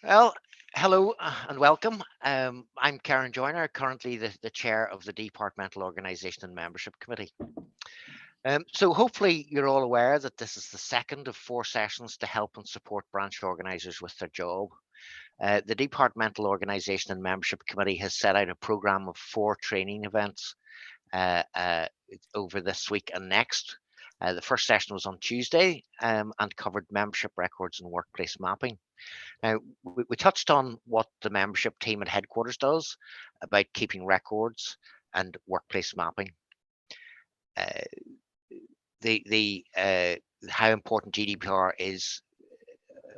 Well, hello and welcome. I'm Karen Joyner, currently the chair of the Departmental Organisation and Membership Committee. So hopefully you're all aware that this is the second of four sessions to help and support branch organisers with their job. The Departmental Organisation and Membership Committee has set out a programme of four training events uh, uh, over this week and next. The first session was on Tuesday and covered membership records and workplace mapping. Now, we touched on what the membership team at headquarters does about keeping records and workplace mapping. Uh, how important GDPR is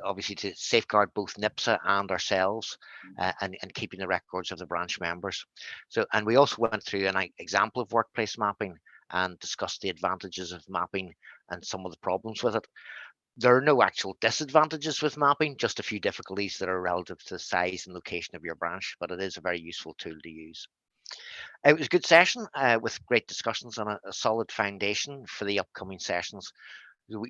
obviously to safeguard both NIPSA and ourselves and keeping the records of the branch members. So, and we also went through an example of workplace mapping and discussed the advantages of mapping and some of the problems with it. There are no actual disadvantages with mapping, just a few difficulties that are relative to the size and location of your branch, but it is a very useful tool to use. It was a good session with great discussions and a solid foundation for the upcoming sessions.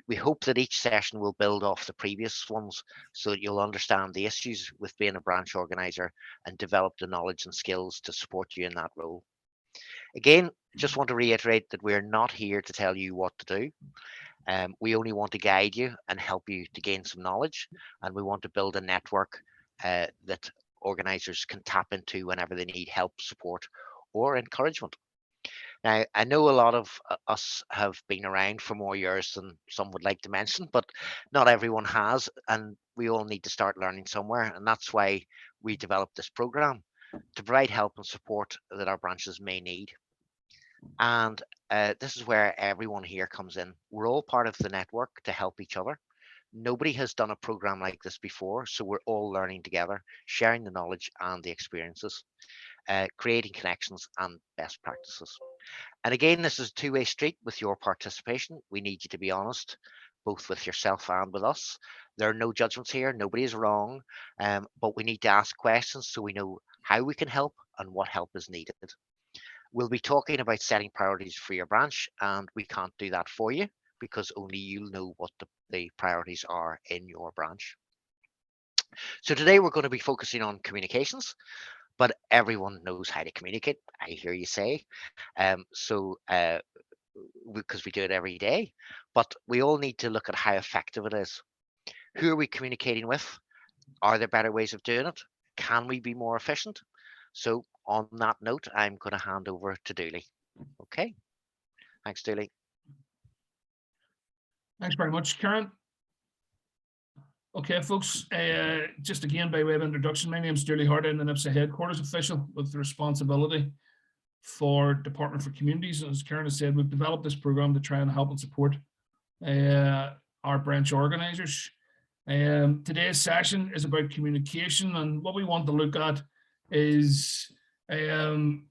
We hope that each session will build off the previous ones so that you'll understand the issues with being a branch organizer and develop the knowledge and skills to support you in that role. Again, just want to reiterate that we're not here to tell you what to do. We only want to guide you and help you to gain some knowledge, and we want to build a network that organisers can tap into whenever they need help, support, or encouragement. Now, I know a lot of us have been around for more years than some would like to mention, but not everyone has, and we all need to start learning somewhere, and that's why we developed this program to provide help and support that our branches may need. And this is where everyone here comes in. We're all part of the network to help each other. Nobody has done a program like this before, so we're all learning together, sharing the knowledge and the experiences, creating connections and best practices. And again, this is a two-way street with your participation. We need you to be honest, both with yourself and with us. There are no judgments here. Nobody is wrong, but we need to ask questions so we know how we can help and what help is needed. We'll be talking about setting priorities for your branch, and we can't do that for you because only you'll know what the priorities are in your branch. So today we're going to be focusing on communications, but everyone knows how to communicate, I hear you say. Because we do it every day, but we all need to look at how effective it is. Who are we communicating with? Are there better ways of doing it? Can we be more efficient? So on that note, I'm going to hand over to Dooley. Okay, thanks, Dooley. Thanks very much, Karen. Okay, folks, just again, by way of introduction, my name is Dooley Hardy, the NIPSA headquarters official with the responsibility for Department for Communities. As Karen has said, we've developed this program to try and help and support our branch organisers. Today's session is about communication, and what we want to look at is how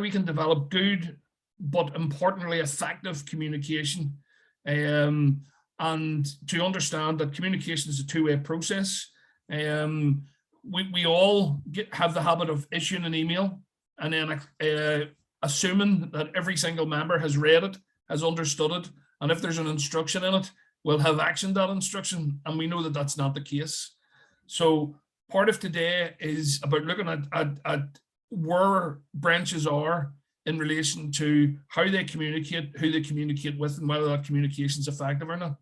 we can develop good, but importantly effective communication, and to understand that communication is a two-way process. We all have the habit of issuing an email and then assuming that every single member has read it, has understood it, and if there's an instruction in it, will have actioned that instruction, and we know that that's not the case. So part of today is about looking at where branches are in relation to how they communicate, who they communicate with, and whether that communication is effective or not.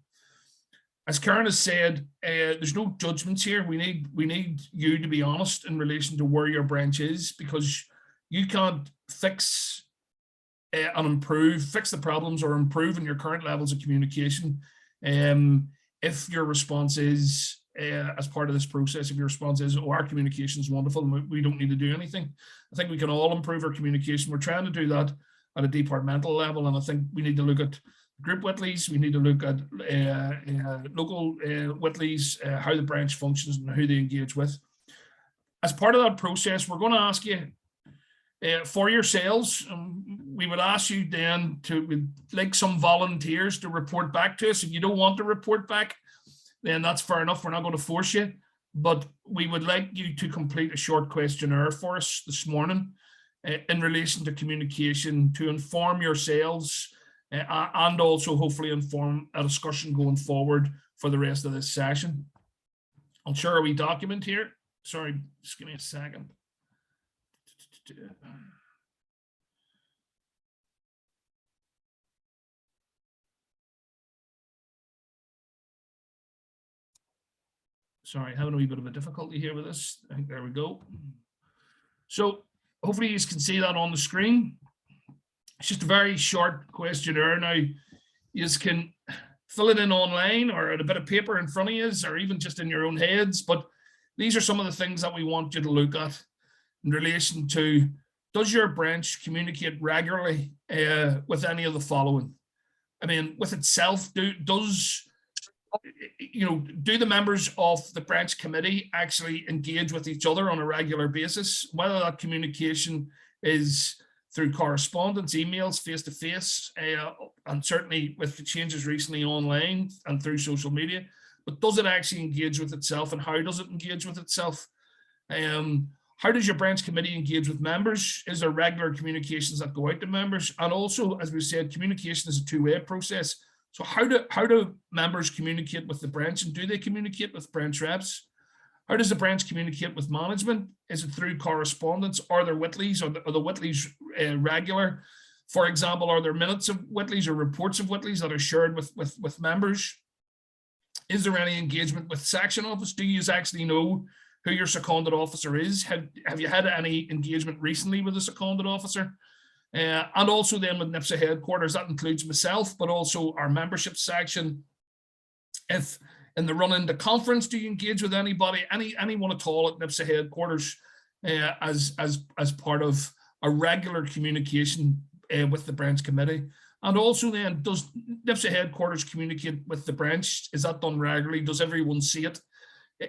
As Karen has said, there's no judgments here. We need you to be honest in relation to where your branch is, because you can't fix and improve, fix the problems or improve in your current levels of communication if your response is, as part of this process, if your response is, oh, our communication is wonderful and we don't need to do anything. I think we can all improve our communication. We're trying to do that at a departmental level, and I think we need to look at group Whitleys, we need to look at local Whitleys, how the branch functions and who they engage with. As part of that process, we're going to ask you for your sales, we would ask you then to, like some volunteers, to report back to us. If you don't want to report back, then that's fair enough. We're not going to force you, but we would like you to complete a short questionnaire for us this morning in relation to communication, to inform your sales and also hopefully inform a discussion going forward for the rest of this session. I'll share a wee document here. Sorry, just give me a second. Sorry, having a wee bit of a difficulty here with this. I think there we go. So hopefully you can see that on the screen. It's just a very short questionnaire. Now, you can fill it in online or at a bit of paper in front of you, or even just in your own heads. But these are some of the things that we want you to look at in relation to, does your branch communicate regularly with any of the following? I mean, with itself, do the members of the branch committee actually engage with each other on a regular basis? Whether that communication is through correspondence, emails, face-to-face, and certainly with the changes recently online and through social media, but does it actually engage with itself, and how does it engage with itself? How does your branch committee engage with members? Is there regular communications that go out to members? And also, as we said, communication is a two-way process. So how do members communicate with the branch, and do they communicate with branch reps? How does the branch communicate with management? Is it through correspondence? Are there Whitleys? Are the Whitleys regular? For example, are there minutes of Whitleys or reports of Whitleys that are shared with members? Is there any engagement with section office? Do you actually know who your seconded officer is? Have you had any engagement recently with a seconded officer? And also then with NIPSA headquarters, that includes myself, but also our membership section. If in the run into conference, do you engage with anybody, anyone at all at NIPSA headquarters as part of a regular communication with the branch committee? And also then, does NIPSA headquarters communicate with the branch? Is that done regularly? Does everyone see it?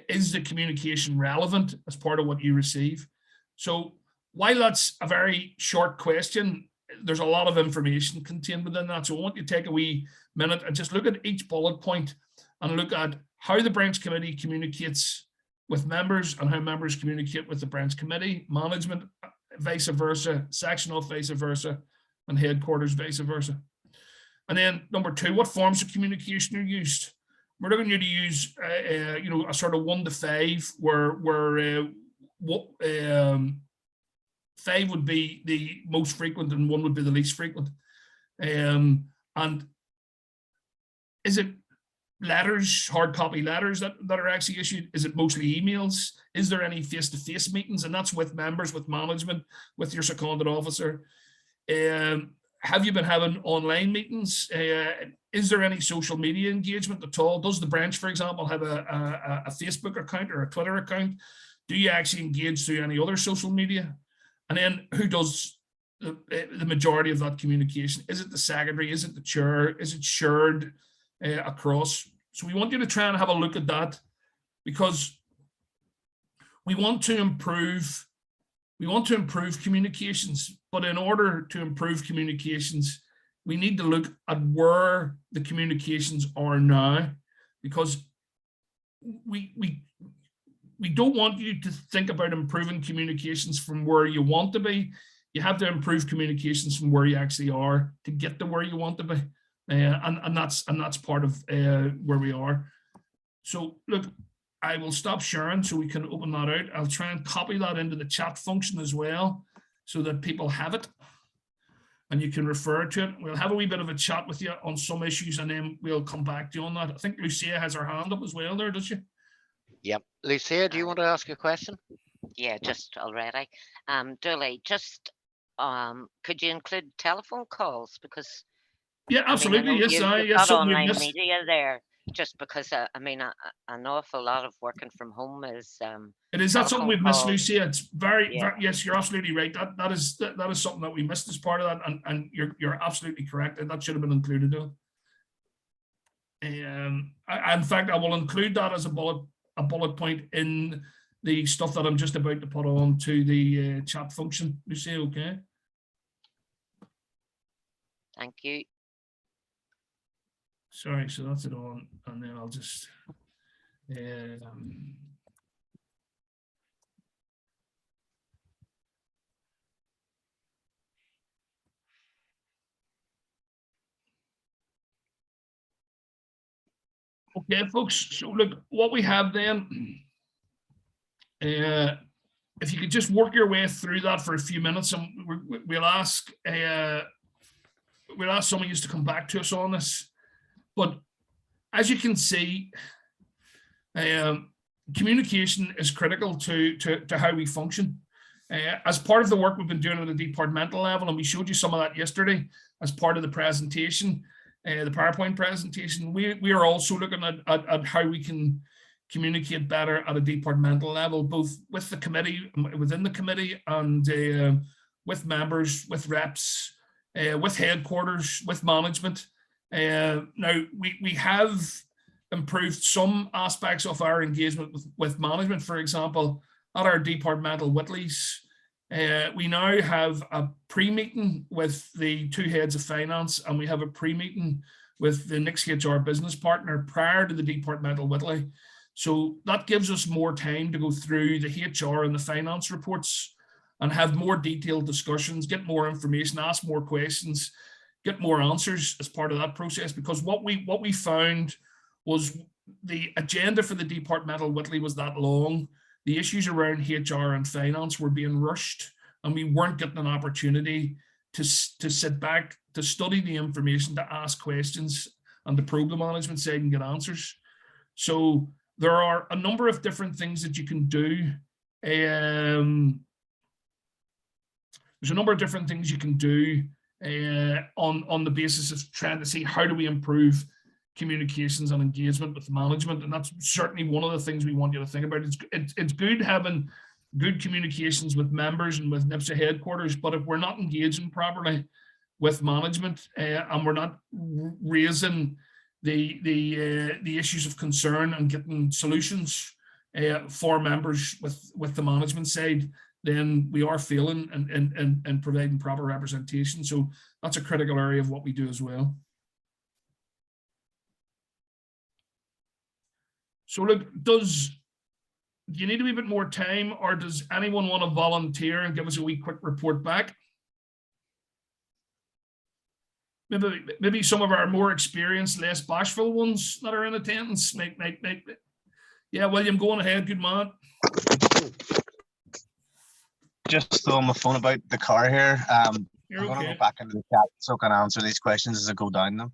Is the communication relevant as part of what you receive? So while that's a very short question, there's a lot of information contained within that. So I want you to take a wee minute and just look at each bullet point and look at how the branch committee communicates with members and how members communicate with the branch committee, management, vice versa, section off vice versa, and headquarters vice versa. And then number two, what forms of communication are used? We're looking you to use a sort of 1 to 5, where 5 would be the most frequent and 1 would be the least frequent. And is it letters, hard copy letters that are actually issued? Is it mostly emails? Is there any face-to-face meetings? And that's with members, with management, with your seconded officer. Have you been having online meetings? Is there any social media engagement at all? Does the branch, for example, have a Facebook account or a Twitter account? Do you actually engage through any other social media? And then who does the majority of that communication? Is it the secretary? Is it the chair? Is it shared across? So we want you to try and have a look at that, because we want to improve communications, but in order to improve communications, we need to look at where the communications are now, because we don't want you to think about improving communications from where you want to be. You have to improve communications from where you actually are to get to where you want to be, and that's part of where we are. So look, I will stop sharing so we can open that out. I'll try and copy that into the chat function as well, so that people have it and you can refer to it. We'll have a wee bit of a chat with you on some issues, and then we'll come back to you on that. I think Lucia has her hand up as well there, does she? Yep. Lucia, do you want to ask a question? Yeah, just already. Dooley, just could you include telephone calls? Because yeah, absolutely. I mean, Yes, you've yes, got online media there. Just because I mean, an awful lot of working from home is. It is. That's something we've missed, Lucia. It's very, yeah. Yes, you're absolutely right. That is something that we missed as part of that, and you're absolutely correct. That should have been included though. In fact, I will include that as a bullet point in the stuff that I'm just about to put on to the chat function. Lucia, okay? Thank you. Sorry, so that's it on, and then I'll just okay, folks. So look, what we have then If you could just work your way through that for a few minutes, and we'll ask some of you to come back to us on this. But as you can see, communication is critical to how we function. As part of the work we've been doing at a departmental level, and we showed you some of that yesterday as part of the presentation, the PowerPoint presentation, we are also looking at how we can communicate better at a departmental level, both with the committee, within the committee, and with members, with reps, with headquarters, with management. Now, we have improved some aspects of our engagement with management. For example, at our departmental Whitleys, we now have a pre-meeting with the two heads of finance, and we have a pre-meeting with the next HR business partner prior to the departmental Whitley. So that gives us more time to go through the HR and the finance reports and have more detailed discussions, get more information, ask more questions, get more answers as part of that process. Because what we found was the agenda for the departmental Whitley was that long. The issues around HR and finance were being rushed, and we weren't getting an opportunity to sit back, to study the information, to ask questions, and to probe the management side and get answers. So there are a number of different things that you can do. There's a number of different things you can do on the basis of trying to see how do we improve communications and engagement with management, and that's certainly one of the things we want you to think about. It's good having good communications with members and with NIPSA headquarters, but if we're not engaging properly with management and we're not raising the issues of concern and getting solutions for members with the management side, then we are failing and providing proper representation. So that's a critical area of what we do as well. So look, do you need a wee bit more time, or does anyone want to volunteer and give us a wee quick report back? Maybe some of our more experienced, less bashful ones that are in attendance. Yeah, William, go on ahead, good man. Just on my phone about the car here. I'm You're going to okay. go back into the chat so I can answer these questions as I go down them,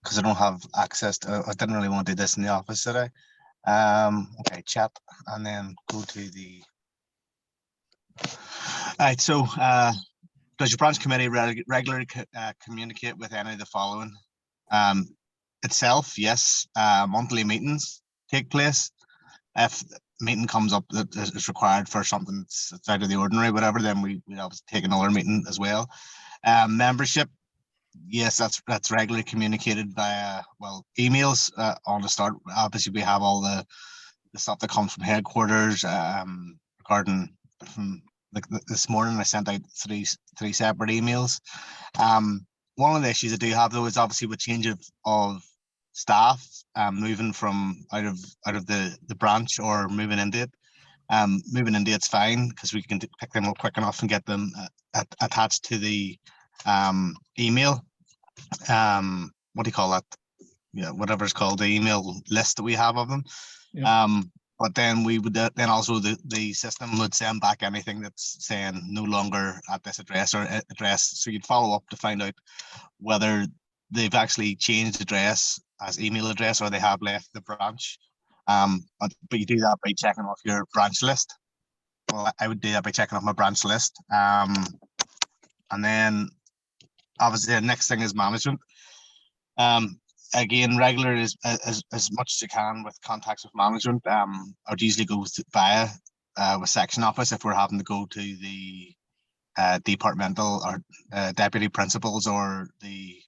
because I don't have access to. I didn't really want to do this in the office today. Okay, chat, and then go to the. All right. So, does your branch committee regularly communicate with any of the following? Itself, yes. Monthly meetings take place. If meeting comes up that is required for something that's out of the ordinary, whatever, then we obviously take another meeting as well. Membership, yes, that's regularly communicated via emails on the start. Obviously, we have all the stuff that comes from headquarters regarding from like this morning. I sent out three separate emails. One of the issues I do have though is obviously with change of staff moving from out of the branch or moving into it. Moving into it's fine because we can pick them up quick enough and get them attached to the email. What do you call that? Yeah, whatever it's called, the email list that we have of them. Yeah. But then we would then also the system would send back anything that's saying no longer at this address or address. So you'd follow up to find out whether they've actually changed address as email address or they have left the branch. But you do that by checking off your branch list. Well, I would do that by checking off my branch list. And then obviously the next thing is management. Again, regular as much as you can with contacts with management. I would usually go via with section office if we're having to go to the departmental or deputy principals or the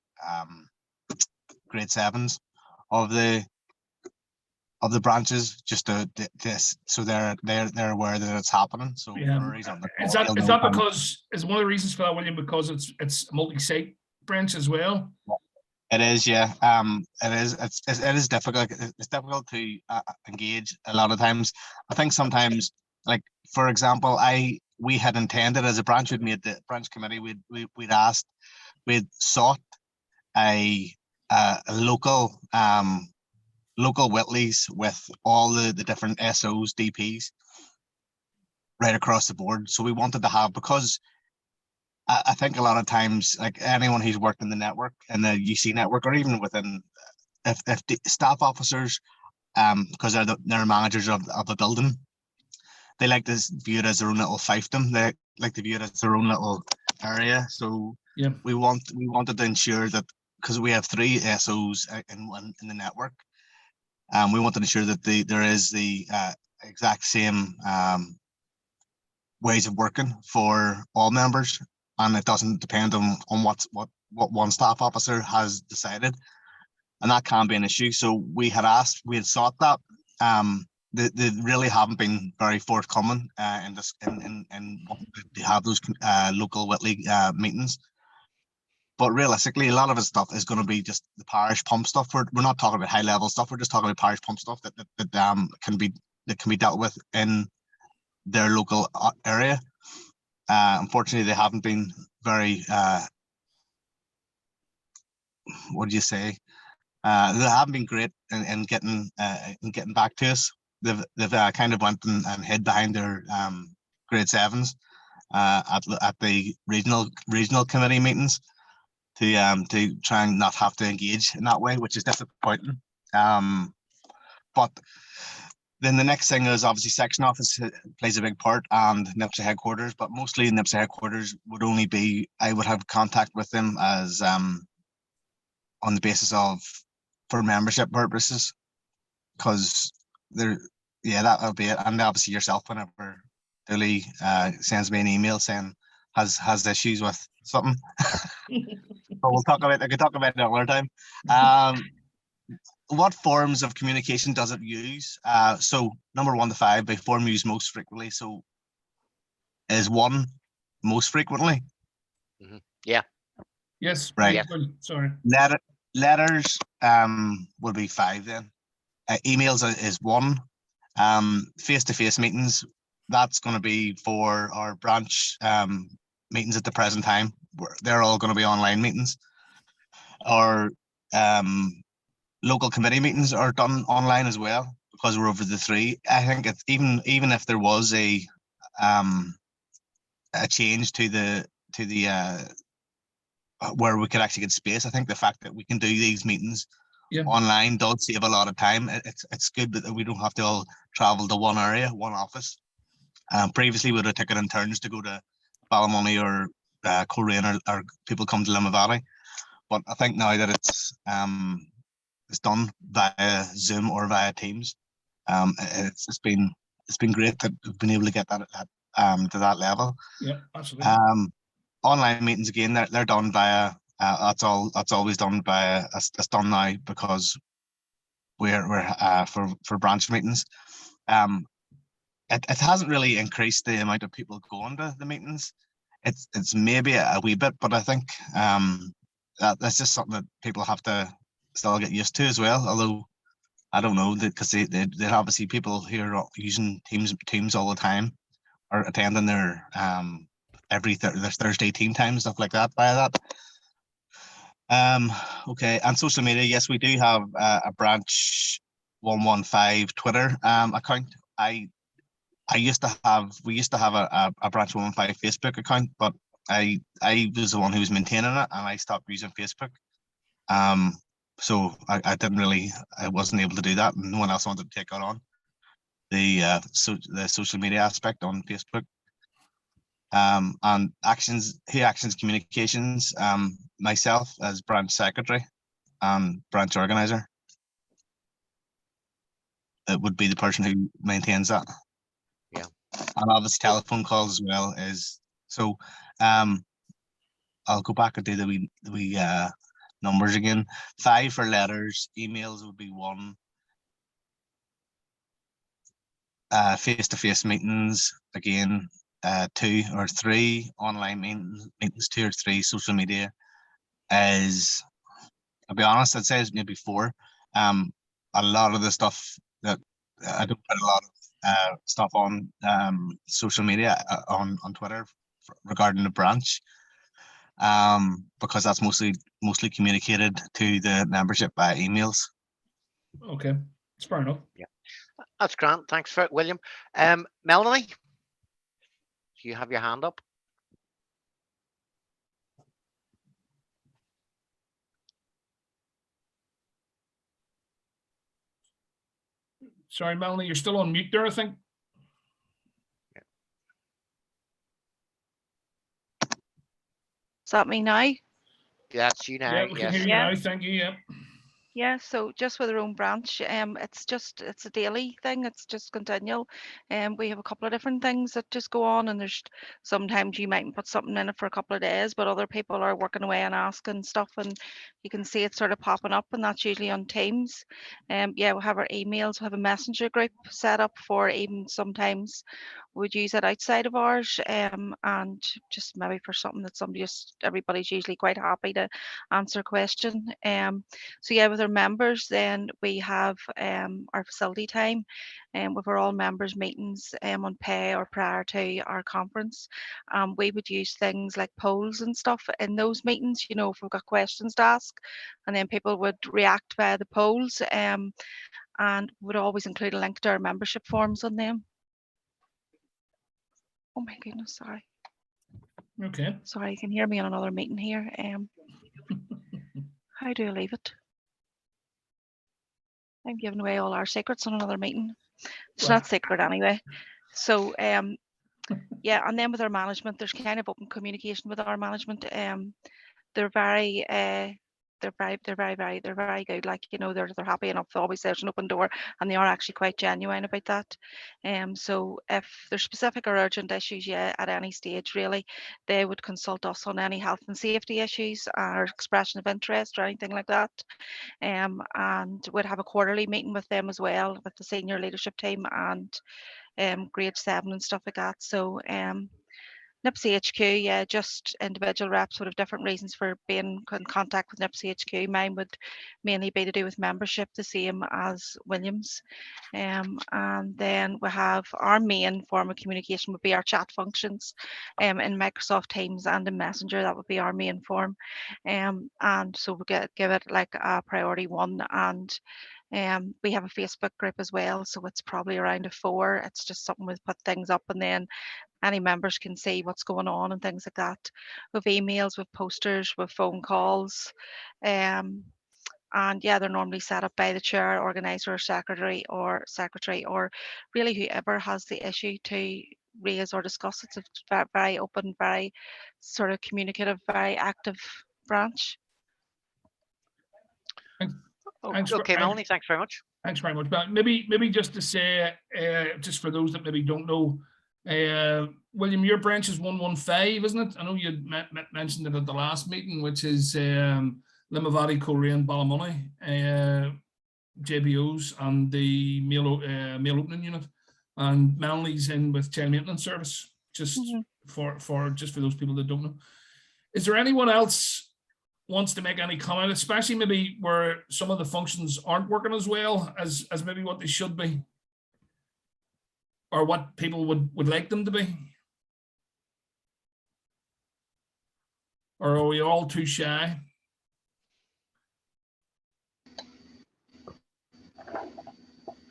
grade 7s of the branches, just to so they're aware that it's happening. So Yeah. Is that because is one of the reasons for that, William, because it's multi-site branch as well? It is, yeah. It is difficult. It's difficult to engage a lot of times. I think sometimes, like for example, we had intended as a branch, we'd made the branch committee, we'd sought a local local Whitleys with all the different SOs, DPs right across the board. So we wanted to have, because I think a lot of times, like anyone who's worked in the network, in the UC network, or even within, if the staff officers, because they're managers of the building, they like to view it as their own little fiefdom. They like to view it as their own little area. So Yeah. we wanted to ensure that, because we have 3 SOs in the network, we want to ensure that there is the exact same ways of working for all members, and it doesn't depend on what one staff officer has decided, and that can be an issue. So we had sought that. They really haven't been very forthcoming in to have those local Whitley meetings. But realistically, a lot of the stuff is going to be just the parish pump stuff. We're not talking about high level stuff. We're just talking about parish pump stuff that can be dealt with in their local area. Unfortunately, they haven't been very what do you say? They haven't been great in getting back to us. They've kind of went and hid behind their grade 7s at the regional committee meetings to try and not have to engage in that way, which is disappointing. But then the next thing is obviously section office plays a big part, and NIPSA headquarters, but mostly NIPSA headquarters would only be, I would have contact with them as on the basis of for membership purposes, because that'll be it. And obviously yourself, whenever Dooley sends me an email saying has issues with something. But I could talk about it another time. What forms of communication does it use? So number 1 to 5, by form used most frequently. So is 1 most frequently? Yeah. Yes. Right. Yeah. Sorry. Letters would be 5 then. Emails is 1. Face-to-face meetings, that's going to be for our branch meetings at the present time. They're all going to be online meetings. Our local committee meetings are done online as well, because we're over the 3. I think it's even if there was a change to the where we could actually get space, I think the fact that we can do these meetings online does save a lot of time. It's good that we don't have to all travel to one area, one office. Previously, we would have taken in turns to go to Ballymoney or Coleraine, or people come to Limavady. But I think now that it's done via Zoom or via Teams, it's been great that we've been able to get that to that level. Yeah, absolutely. Online meetings again, they're done via that's always done via it's done now because we're for branch meetings. It hasn't really increased the amount of people going to the meetings. It's maybe a wee bit, but I think that's just something that people have to still get used to as well. Although I don't know, because they're obviously people who are using Teams all the time are attending their every their Thursday team time, stuff like that via that. Okay, and social media, yes, we do have a branch 115 Twitter account. We used to have a branch 115 Facebook account, but I was the one who was maintaining it, and I stopped using Facebook. So I wasn't able to do that, and no one else wanted to take it on the social media aspect on Facebook. And actions communications, myself as branch secretary and branch organizer, it would be the person who maintains that. Yeah. And obviously telephone calls as well is so. I'll go back and do the wee numbers again. 5 for letters. Emails would be 1. Face-to-face meetings again, 2 or 3. Online meetings 2 or 3. Social media is, I'll be honest, I'd say it's maybe 4. A lot of the stuff that I don't put a lot of stuff on social media on Twitter regarding the branch, because that's mostly communicated to the membership by emails. Okay, it's fair enough. That's grand. Thanks for it, William. Melanie, do you have your hand up? Sorry, Melanie, you're still on mute there, I think. Does that mean now? That's you now. Yeah, we can Yes. hear you Yeah. now. Thank you. Yeah. Yeah, so just with our own branch, it's a daily thing. It's just continual. We have a couple of different things that just go on, and there's sometimes you might put something in it for a couple of days, but other people are working away and asking stuff, and you can see it sort of popping up, and that's usually on Teams. Yeah, we have our emails. We have a messenger group set up for even sometimes we'd use it outside of ours, and just maybe for something that everybody's usually quite happy to answer a question. So yeah, with our members, then we have our facility time, and with our all members meetings on pay or prior to our conference. We would use things like polls and stuff in those meetings, you know, if we've got questions to ask, and then people would react via the polls, and would always include a link to our membership forms on them. Oh my goodness, sorry. Okay. Sorry, you can hear me on another meeting here. How do I leave it? I'm giving away all our secrets on another meeting. It's Well. not secret anyway. So yeah, and then with our management, there's kind of open communication with our management. They're very they're very good. Like, you know, they're happy enough. Always there's an open door, and they are actually quite genuine about that. So if there's specific or urgent issues, yeah, at any stage really, they would consult us on any health and safety issues or expression of interest or anything like that. And we'd have a quarterly meeting with them as well, with the senior leadership team and grade 7 and stuff like that. So NIPSI HQ, yeah, just individual reps would have different reasons for being in contact with NIPSI HQ. Mine would mainly be to do with membership, the same as Williams. And then we have our main form of communication would be our chat functions in Microsoft Teams and in Messenger. That would be our main form. And so we give it like a priority 1. And we have a Facebook group as well, so it's probably around a 4. It's just something we put things up, and then any members can see what's going on and things like that. With emails, with posters, with phone calls. And yeah, they're normally set up by the chair, organizer, secretary, or really whoever has the issue to raise or discuss. It's a very open, very sort of communicative, very active branch. Thanks. Okay, Melanie, thanks very much. Thanks very much. But maybe just to say, just for those that maybe don't know, William, your branch is 115, isn't it? I know you mentioned it at the last meeting, which is Limavady, Coleraine, Ballymoney, JBOs, and the mail opening unit. And Melanie's in with child maintenance service. Just for those people that don't know. Is there anyone else wants to make any comment, especially maybe where some of the functions aren't working as well as maybe what they should be, or what people would like them to be? Or are we all too shy?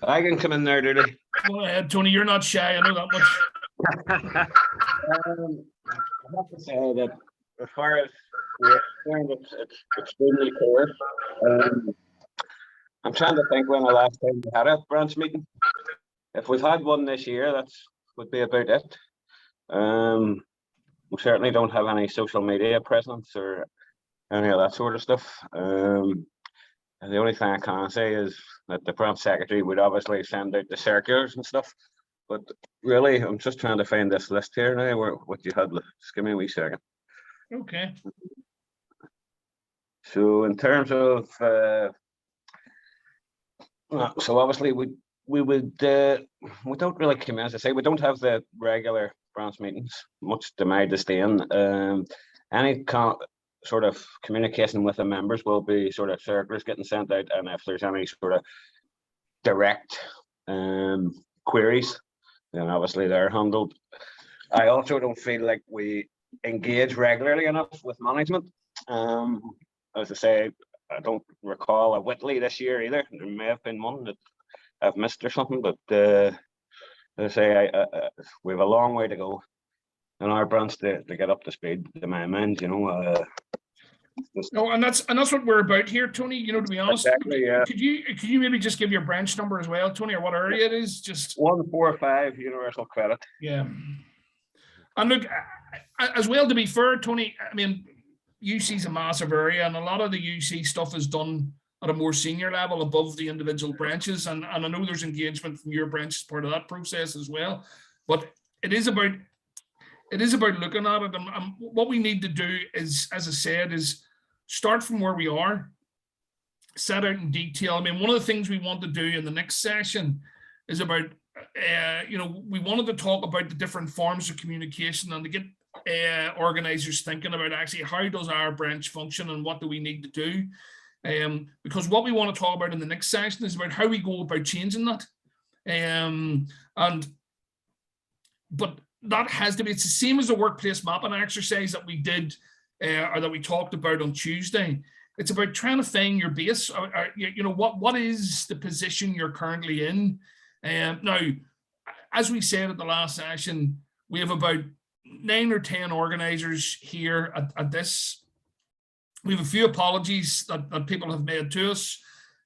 I can come in there, Dooley. Go ahead, Tony, you're not shy, I know that much. I have to say that as far as we're concerned, it's extremely clear. I'm trying to think when the last time we had a branch meeting. If we've had one this year, that would be about it. We certainly don't have any social media presence or any of that sort of stuff. And the only thing I can say is that the branch secretary would obviously send out the circulars and stuff. But really, I'm just trying to find this list here now, what you had. Just give me a wee second. Okay. So in terms of, so obviously we don't really come in, as I say, we don't have the regular branch meetings, much to my disdain. Any sort of communication with the members will be sort of circulars getting sent out, and if there's any sort of direct queries, then obviously they're handled. I also don't feel like we engage regularly enough with management. As I say, I don't recall a Whitley this year either. There may have been one that I've missed or something, but as I say, we have a long way to go in our branch to get up to speed, to my mind, you know. No, and that's what we're about here, Tony. You know, to be honest, Exactly, yeah. could you maybe just give your branch number as well, Tony, or what area it is? Just 145 universal credit. yeah. And look, as well, to be fair, Tony, I mean, UC is a massive area, and a lot of the UC stuff is done at a more senior level above the individual branches. And I know there's engagement from your branch as part of that process as well. But it is about looking at it. And what we need to do is, as I said, is start from where we are, set out in detail. I mean, one of the things we want to do in the next session is about, you know, we wanted to talk about the different forms of communication and to get organizers thinking about actually how does our branch function and what do we need to do. Because what we want to talk about in the next session is about how we go about changing that. But that has to be, it's the same as the workplace mapping exercise that we did or that we talked about on Tuesday. It's about trying to find your base, or, you know, what is the position you're currently in. Now, as we said at the last session, we have about 9 or 10 organizers here at this. We have a few apologies that people have made to us,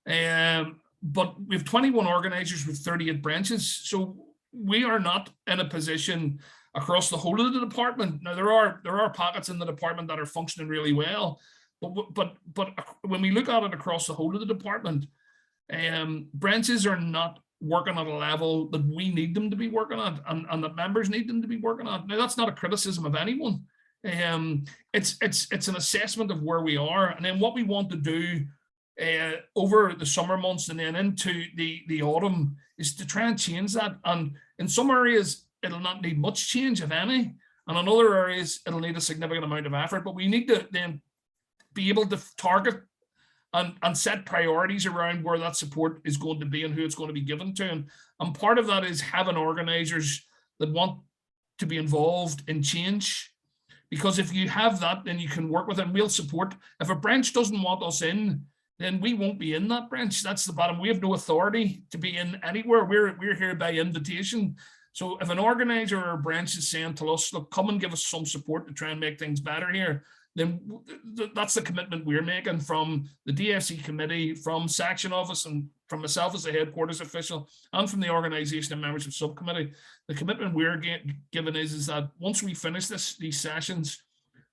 but we have 21 organizers with 38 branches. So we are not in a position across the whole of the department. Now, there are pockets in the department that are functioning really well, but when we look at it across the whole of the department, branches are not working at a level that we need them to be working at, and that members need them to be working at. Now, that's not a criticism of anyone. It's an assessment of where we are, and then what we want to do over the summer months and then into the autumn is to try and change that. And in some areas, it'll not need much change, if any, and in other areas, it'll need a significant amount of effort. But we need to then be able to target and set priorities around where that support is going to be and who it's going to be given to. And part of that is having organizers that want to be involved in change. Because if you have that, then you can work with them. We'll support. If a branch doesn't want us in, then we won't be in that branch. That's the bottom. We have no authority to be in anywhere. We're here by invitation. So if an organizer or a branch is saying to us, look, come and give us some support to try and make things better here, then that's the commitment we're making from the DFC committee, from section office, and from myself as a headquarters official, and from the organization and membership subcommittee. The commitment we're given is that once we finish these sessions,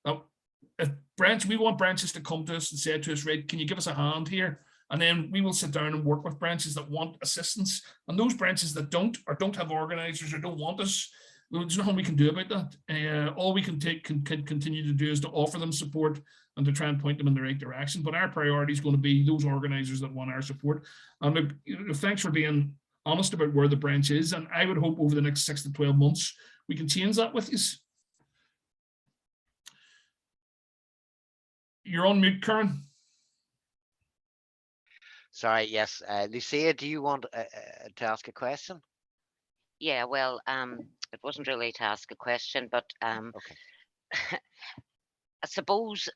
we want branches to come to us and say to us, right, can you give us a hand here? And then we will sit down and work with branches that want assistance. And those branches that don't, or don't have organizers, or don't want us, there's nothing we can do about that. All we can continue to do is to offer them support and to try and point them in the right direction. But our priority is going to be those organizers that want our support. And thanks for being honest about where the branch is. And I would hope over the next 6 to 12 months, we can change that with you. You're on mute, Karen. Sorry, yes. Lucia, do you want to ask a question? Yeah, well, it wasn't really to ask a question, but Okay. I suppose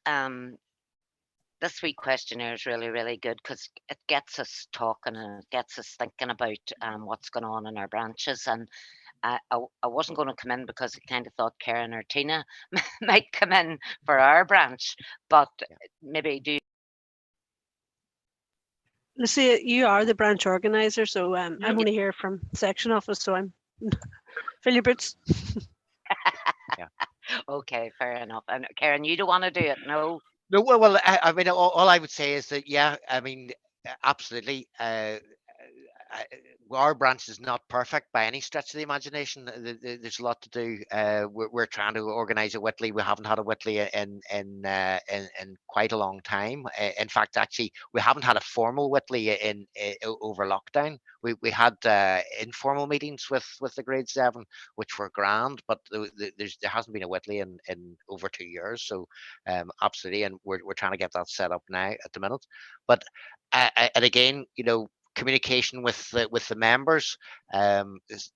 this week questionnaire is really, really good because it gets us talking and it gets us thinking about what's going on in our branches. And I wasn't going to come in because I kind of thought Karen or Tina might come in for our branch, but maybe do. Lucia, you are the branch organizer, so I'm only here from section office, so I'm fill your boots. Yeah. Okay, fair enough. And Karen, you don't want to do it, no? No, well, I mean, all I would say is that, yeah, I mean, absolutely. Our branch is not perfect by any stretch of the imagination. There's a lot to do. We're trying to organise a Whitley. We haven't had a Whitley in quite a long time. In fact, actually, we haven't had a formal Whitley in over lockdown. We had informal meetings with the grade 7, which were grand, but there hasn't been a Whitley in over 2 years. So absolutely, and we're trying to get that set up now at the minute. But and again, you know, communication with the members,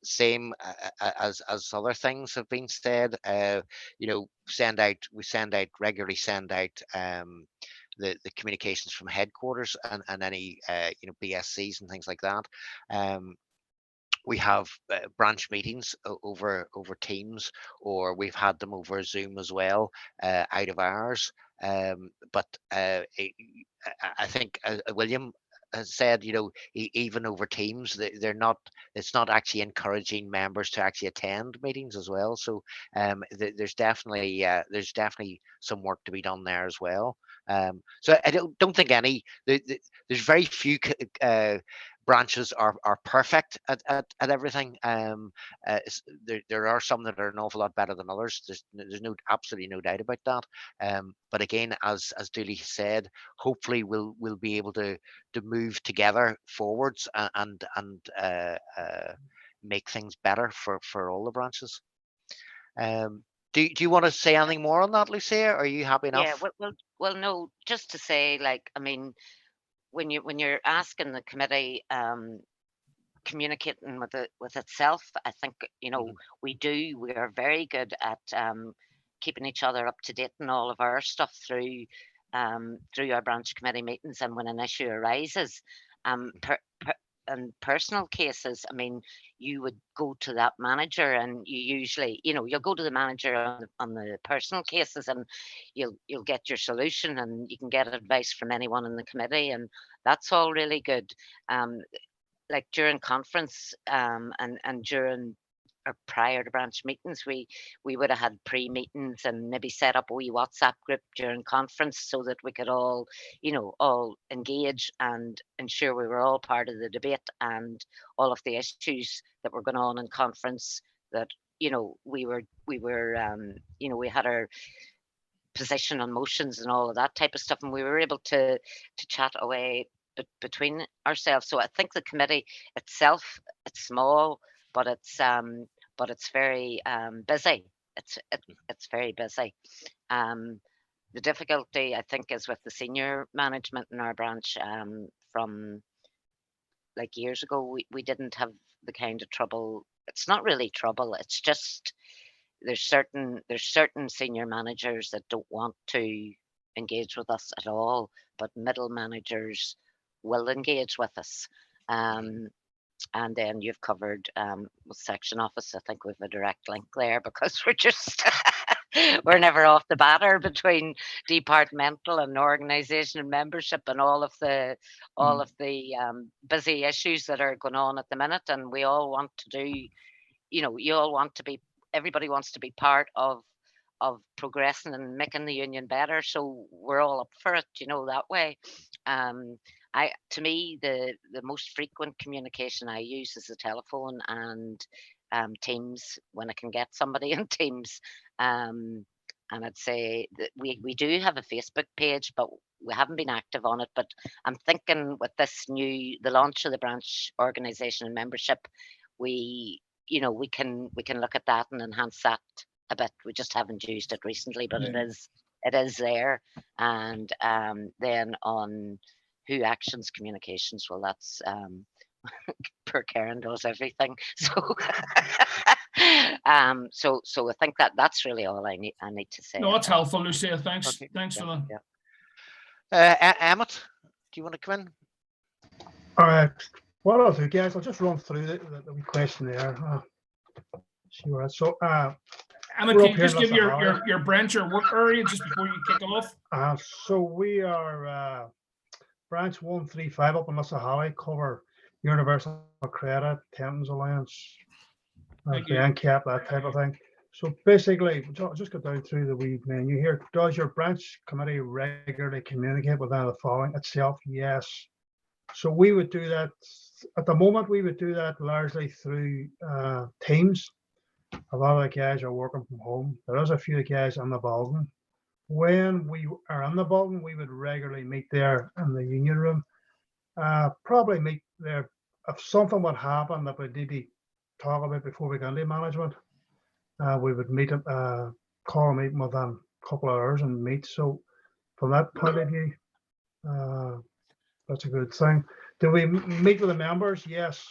same as other things have been said. You know, we regularly send out the communications from headquarters and any BSCs and things like that. We have branch meetings over Teams, or we've had them over Zoom as well, out of hours. But I think William has said, even over Teams, they're not. It's not actually encouraging members to actually attend meetings as well. So there's definitely some work to be done there as well. So I don't think there's very few branches are perfect at everything. There are some that are an awful lot better than others. There's absolutely no doubt about that. But again, as Dooley said, hopefully we'll be able to move together forwards and make things better for all the branches. Do you want to say anything more on that, Lucia? Are you happy enough? Yeah, well, no, just to say, like, I mean, when you're asking the committee, communicating with itself, I think we are very good at keeping each other up to date and all of our stuff through our branch committee meetings, and when an issue arises, in personal cases, I mean, you would go to that manager, and you usually, you'll go to the manager on the personal cases, and you'll get your solution, and you can get advice from anyone in the committee, and that's all really good. Like during conference, and during or prior to branch meetings, we would have had pre-meetings and maybe set up a wee WhatsApp group during conference so that we could all engage and ensure we were all part of the debate, and all of the issues that were going on in conference, that we had our position on motions and all of that type of stuff, and we were able to chat away between ourselves. So I think the committee itself, it's small, but it's very busy. It's very busy. The difficulty, I think, is with the senior management in our branch. From like years ago, we didn't have the kind of trouble. It's not really trouble. It's just there's certain senior managers that don't want to engage with us at all, but middle managers will engage with us. And then you've covered with section office. I think we've a direct link there, because we're just we're never off the batter between departmental and organisation and membership and all of the busy issues that are going on at the minute. And we all want to do, everybody wants to be part of progressing and making the union better. So we're all up for it, that way. To me, the most frequent communication I use is the telephone and Teams, when I can get somebody in Teams. And I'd say that we do have a Facebook page, but we haven't been active on it. But I'm thinking with the launch of the branch organisation and membership, we can look at that and enhance that a bit. We just haven't used it recently, but it is there. And then on who actions communications, well, that's poor Karen does everything. So so I think that's really all I need to say. No, that's helpful, Lucia. Thanks. Okay. Thanks for that. Yeah. Emmett, do you want to come in? All right. What I'll do, guys, I'll just run through the wee questionnaire. See where so Emmett, can you just give your branch or work area just before you kick off? So we are branch 135 up in Lissahalli, cover Universal Credit, Thames Alliance, the NCAP, that type of thing. So basically, I'll just go down through the wee menu here. Does your branch committee regularly communicate with the following itself? Yes. So we would do that at the moment. We would do that largely through Teams. A lot of the guys are working from home. There is a few guys in the building. When we are in the building, we would regularly meet there in the union room. Probably meet there if something would happen that we need to talk about before we go into management. We would meet, call a meeting within a couple of hours and meet. So from that point of view, that's a good thing. Do we meet with the members? Yes.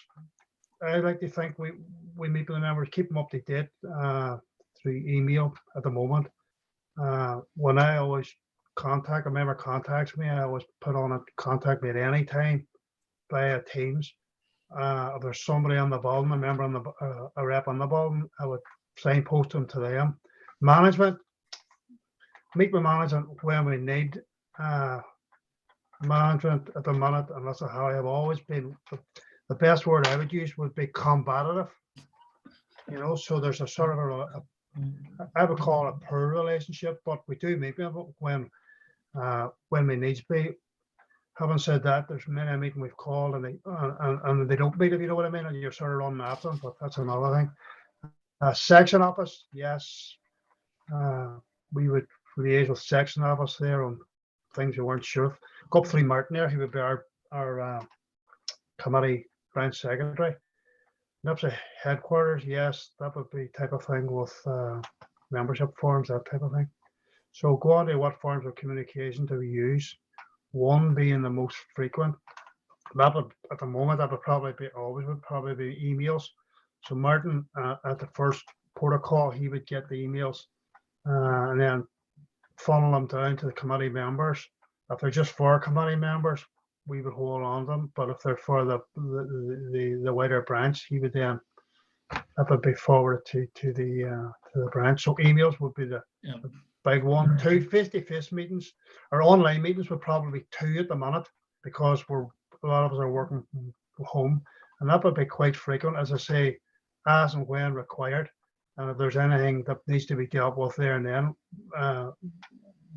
I like to think we meet with the members, keep them up to date through email at the moment. When I always contact, a member contacts me, I always put on a contact me at any time via Teams. If there's somebody on the bottom, a member on the a rep on the bottom, I would signpost them to them. Management, meet with management when we need management at the minute, and that's how I have always been. The best word I would use would be combative. You know, so there's a sort of I would call it a poor relationship, but we do meet when we need to be. Having said that, there's many a meeting we've called and they don't meet, if you know what I mean, and you're sort of running after them, but that's another thing. Section office, yes. We would liaise with section office there on things you weren't sure of. Go up through Martin there, he would be our committee branch secretary. NIPSA headquarters, yes, that would be type of thing with membership forms, that type of thing. So go on to what forms of communication do we use? One being the most frequent. That would, at the moment, that would probably be emails. So Martin, at the first protocol, he would get the emails and then funnel them down to the committee members. If they're just for committee members, we would hold on to them. But if they're for the wider branch, he would then that would be forwarded to the branch. So emails would be the big one. 2 face-to-face meetings or online meetings would probably be 2 at the minute because a lot of us are working from home, and that would be quite frequent, as I say, as and when required. And if there's anything that needs to be dealt with there and then,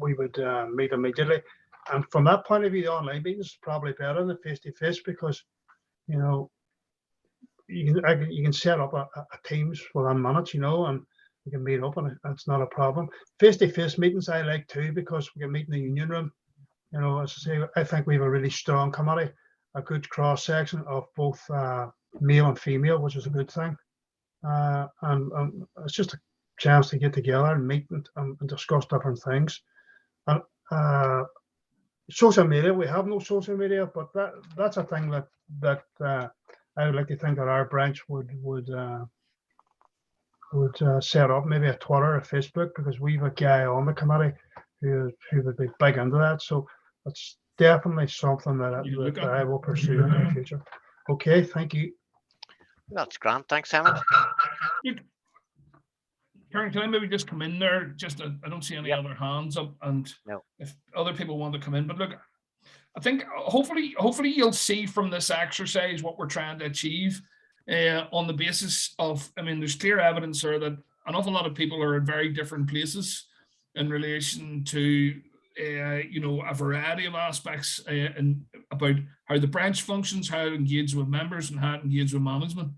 we would meet immediately. And from that point of view, the online meetings is probably better than the face-to-face because, you know, you can set up a Teams within minutes, you know, and we can meet up and it's not a problem. Face-to-face meetings I like too because we can meet in the union room. You know, as I say, I think we have a really strong committee, a good cross-section of both male and female, which is a good thing. And it's just a chance to get together and meet and discuss different things. And social media, we have no social media, but that's a thing that I would like to think that our branch would set up, maybe a Twitter or Facebook, because we have a guy on the committee who would be big into that. So it's definitely something that I will pursue in the future. Okay, thank you. That's grand. Thanks, Simon. Karen, can I maybe just come in there? I don't see any other hands up, and no. If other people want to come in, but look, I think hopefully you'll see from this exercise what we're trying to achieve on the basis of, I mean, there's clear evidence there that an awful lot of people are in very different places in relation to, you know, a variety of aspects and about how the branch functions, how it engages with members and how it engages with management.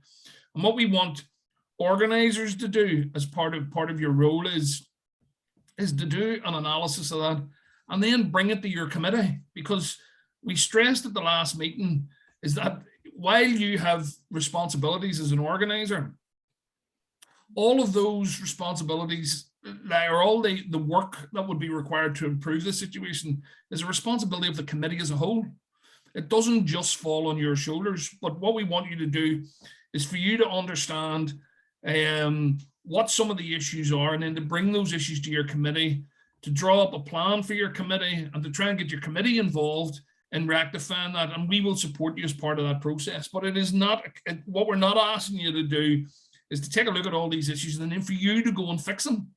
And what we want organizers to do as part of your role is to do an analysis of that and then bring it to your committee, because we stressed at the last meeting is that while you have responsibilities as an organizer, all of those responsibilities, or all the work that would be required to improve the situation, is a responsibility of the committee as a whole. It doesn't just fall on your shoulders, but what we want you to do is for you to understand what some of the issues are, and then to bring those issues to your committee, to draw up a plan for your committee, and to try and get your committee involved in rectifying that. And we will support you as part of that process. But it is not, what we're not asking you to do is to take a look at all these issues and then for you to go and fix them.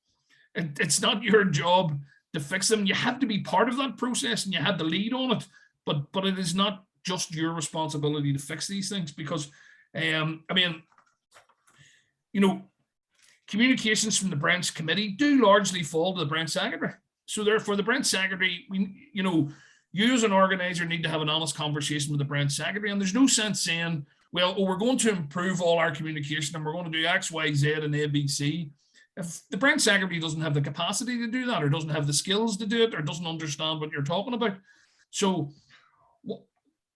It's not your job to fix them. You have to be part of that process and you have the lead on it. But it is not just your responsibility to fix these things, because, I mean, you know, communications from the branch committee do largely fall to the branch secretary. So therefore, the branch secretary, you as an organizer need to have an honest conversation with the branch secretary. And there's no sense saying, well, we're going to improve all our communication and we're going to do X, Y, Z and ABC. If the branch secretary doesn't have the capacity to do that, or doesn't have the skills to do it, or doesn't understand what you're talking about. So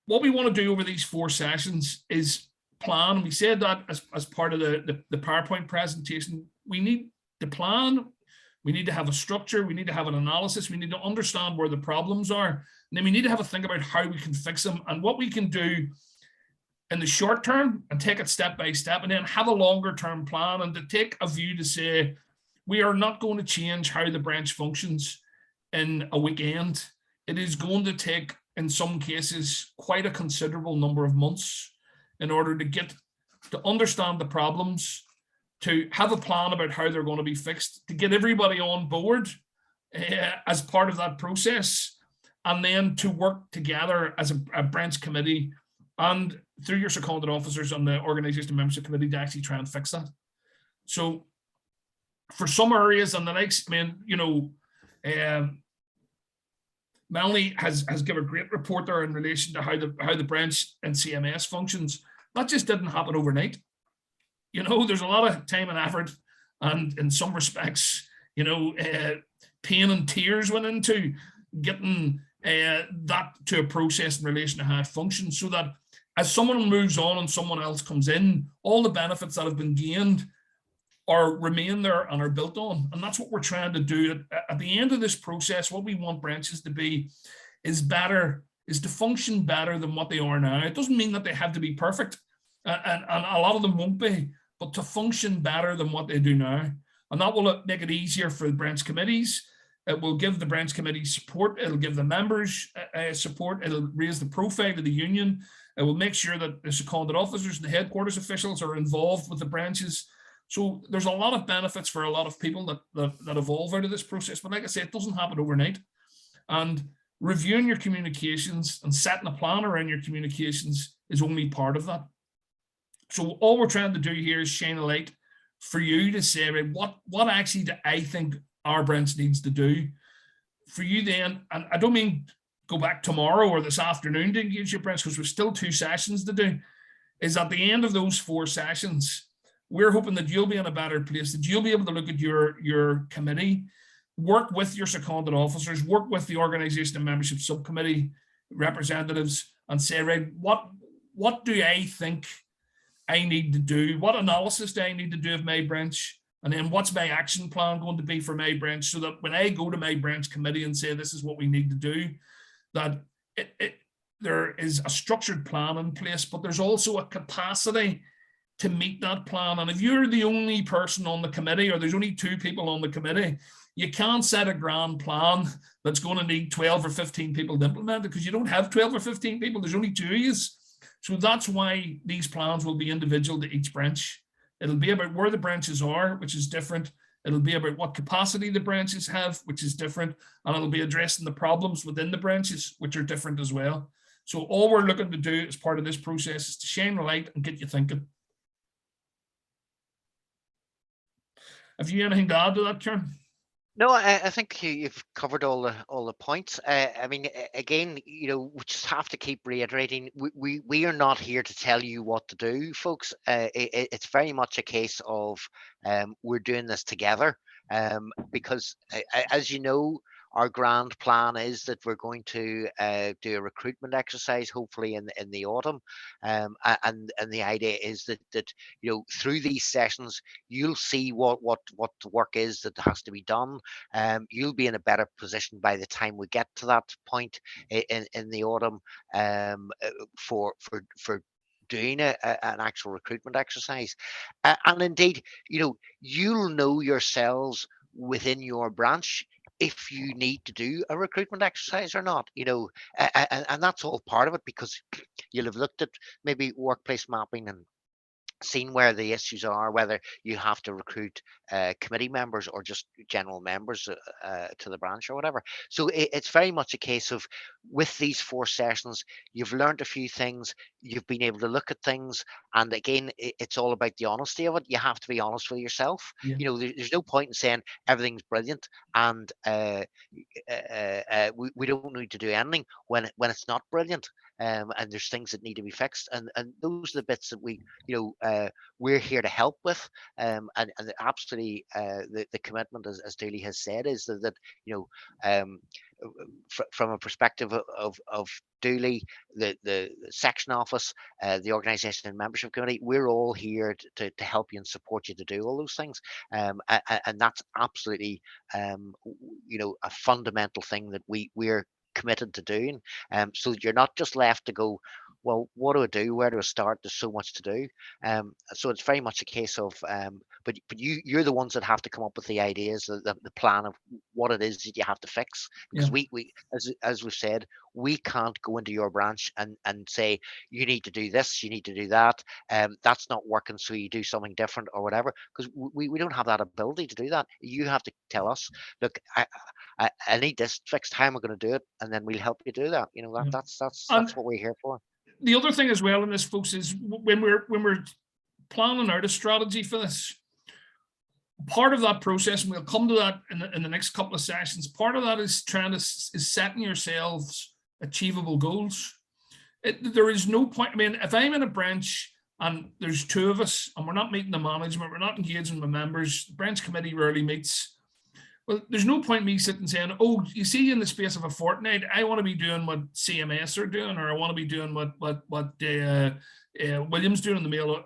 what we want to do over these 4 sessions is plan. And we said that as part of the PowerPoint presentation. We need to plan, we need to have a structure, we need to have an analysis, we need to understand where the problems are, and then we need to have a think about how we can fix them and what we can do in the short term, and take it step by step, and then have a longer term plan, and to take a view to say, we are not going to change how the branch functions in a weekend. It is going to take, in some cases, quite a considerable number of months in order to understand the problems, to have a plan about how they're going to be fixed, to get everybody on board as part of that process, and then to work together as a branch committee and through your seconded officers on the organisation membership committee to actually try and fix that. So for some areas and the next, I mean, you know, Melanie has given a great report there in relation to how the branch and CMS functions. That just didn't happen overnight. You know, there's a lot of time and effort, and in some respects, you know, pain and tears went into getting that to a process in relation to how it functions, so that as someone moves on and someone else comes in, all the benefits that have been gained remain there and are built on. And that's what we're trying to do. At the end of this process, what we want branches to be is to function better than what they are now. It doesn't mean that they have to be perfect, and a lot of them won't be, but to function better than what they do now. And that will make it easier for the branch committees. It will give the branch committees support. It'll give the members support. It'll raise the profile of the union. It will make sure that the seconded officers and the headquarters officials are involved with the branches. So there's a lot of benefits for a lot of people that evolve out of this process. But like I say, it doesn't happen overnight. And reviewing your communications and setting a plan around your communications is only part of that. So all we're trying to do here is shine a light for you to say, right, what actually do I think our branch needs to do for you then? And I don't mean go back tomorrow or this afternoon to engage your branch, because we've still 2 sessions to do. Is at the end of those 4 sessions, we're hoping that you'll be in a better place, that you'll be able to look at your committee, work with your seconded officers, work with the organisation and membership subcommittee representatives, and say, right, what do I think I need to do? What analysis do I need to do of my branch? And then what's my action plan going to be for my branch, so that when I go to my branch committee and say this is what we need to do, that there is a structured plan in place, but there's also a capacity to meet that plan. And if you're the only person on the committee, or there's only 2 people on the committee, you can't set a grand plan that's going to need 12 or 15 people to implement it, because you don't have 12 or 15 people. There's only 2 of you. So that's why these plans will be individual to each branch. It'll be about where the branches are, which is different. It'll be about what capacity the branches have, which is different. And it'll be addressing the problems within the branches, which are different as well. So all we're looking to do as part of this process is to shine a light and get you thinking. Have you anything to add to that, Kieran? No, I think you've covered all the points. I mean, again, you know, we just have to keep reiterating. We are not here to tell you what to do, folks. It's very much a case of we're doing this together, because as you know, our grand plan is that we're going to do a recruitment exercise, hopefully in the autumn, and the idea is that you know, through these sessions you'll see what the work is that has to be done. You'll be in a better position by the time we get to that point in the autumn, for doing an actual recruitment exercise, and indeed, you know, you'll know yourselves within your branch if you need to do a recruitment exercise or not, you know, and that's all part of it, because you'll have looked at maybe workplace mapping and seen where the issues are, whether you have to recruit committee members or just general members to the branch or whatever. So it's very much a case of, with these 4 sessions, you've learned a few things, you've been able to look at things, and again, it's all about the honesty of it. You have to be honest with yourself. Yeah. You know, there's no point in saying everything's brilliant and we don't need to do anything when it's not brilliant. And there's things that need to be fixed, and those are the bits that we, you know, we're here to help with, and absolutely the commitment, as Dooley has said, is that you know, from a perspective of Dooley, the section office, the organisation and membership committee, we're all here to help you and support you to do all those things, and that's absolutely you know, a fundamental thing that we're committed to doing, so that you're not just left to go, well, what do I do? Where do I start? There's so much to do. So it's very much a case of but you're the ones that have to come up with the ideas, the plan of what it is that you have to fix. Because we as we've said, we can't go into your branch and say you need to do this, you need to do that, that's not working, so you do something different or whatever, because we don't have that ability to do that. You have to tell us, look, I need this fixed, how am I going to do it, and then we'll help you do that. You know, that's what we're here for. The other thing as well in this, folks, is when we're planning out a strategy for this, part of that process, and we'll come to that in the next couple of sessions, part of that is setting yourselves achievable goals. There is no point, I mean, if I'm in a branch and there's two of us and we're not meeting the management, we're not engaging with members, the branch committee rarely meets, well, there's no point me sitting saying, oh, you see, in the space of a fortnight, I want to be doing what CMS are doing, or I want to be doing what William's doing in the mail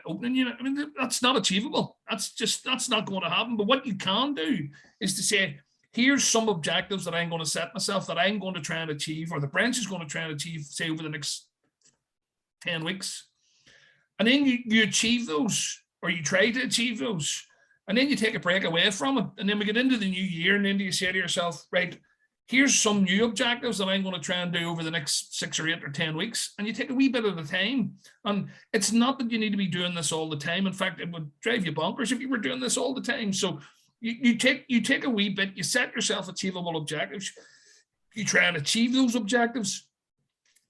opening unit. I mean, that's not achievable. That's not going to happen. But what you can do is to say, here's some objectives that I'm going to set myself, that I'm going to try and achieve, or the branch is going to try and achieve, say, over the next 10 weeks. And then you achieve those, or you try to achieve those. And then you take a break away from it. And then we get into the new year, and then you say to yourself, right, here's some new objectives that I'm going to try and do over the next 6 or 8 or 10 weeks. And you take a wee bit at a time. And it's not that you need to be doing this all the time. In fact, it would drive you bonkers if you were doing this all the time. So you take a wee bit, you set yourself achievable objectives, you try and achieve those objectives,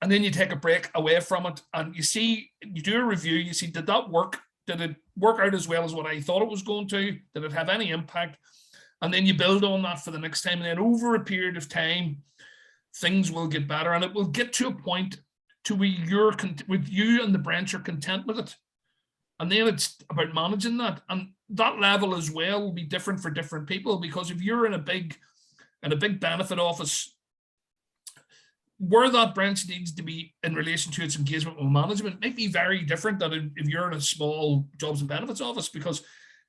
and then you take a break away from it. And you do a review, you see, did that work? Did it work out as well as what I thought it was going to? Did it have any impact? And then you build on that for the next time. And then over a period of time, things will get better. And it will get to a point to where you and the branch are content with it. And then it's about managing that. And that level as well will be different for different people, because if you're in a big benefit office, where that branch needs to be in relation to its engagement with management might be very different than if you're in a small jobs and benefits office, because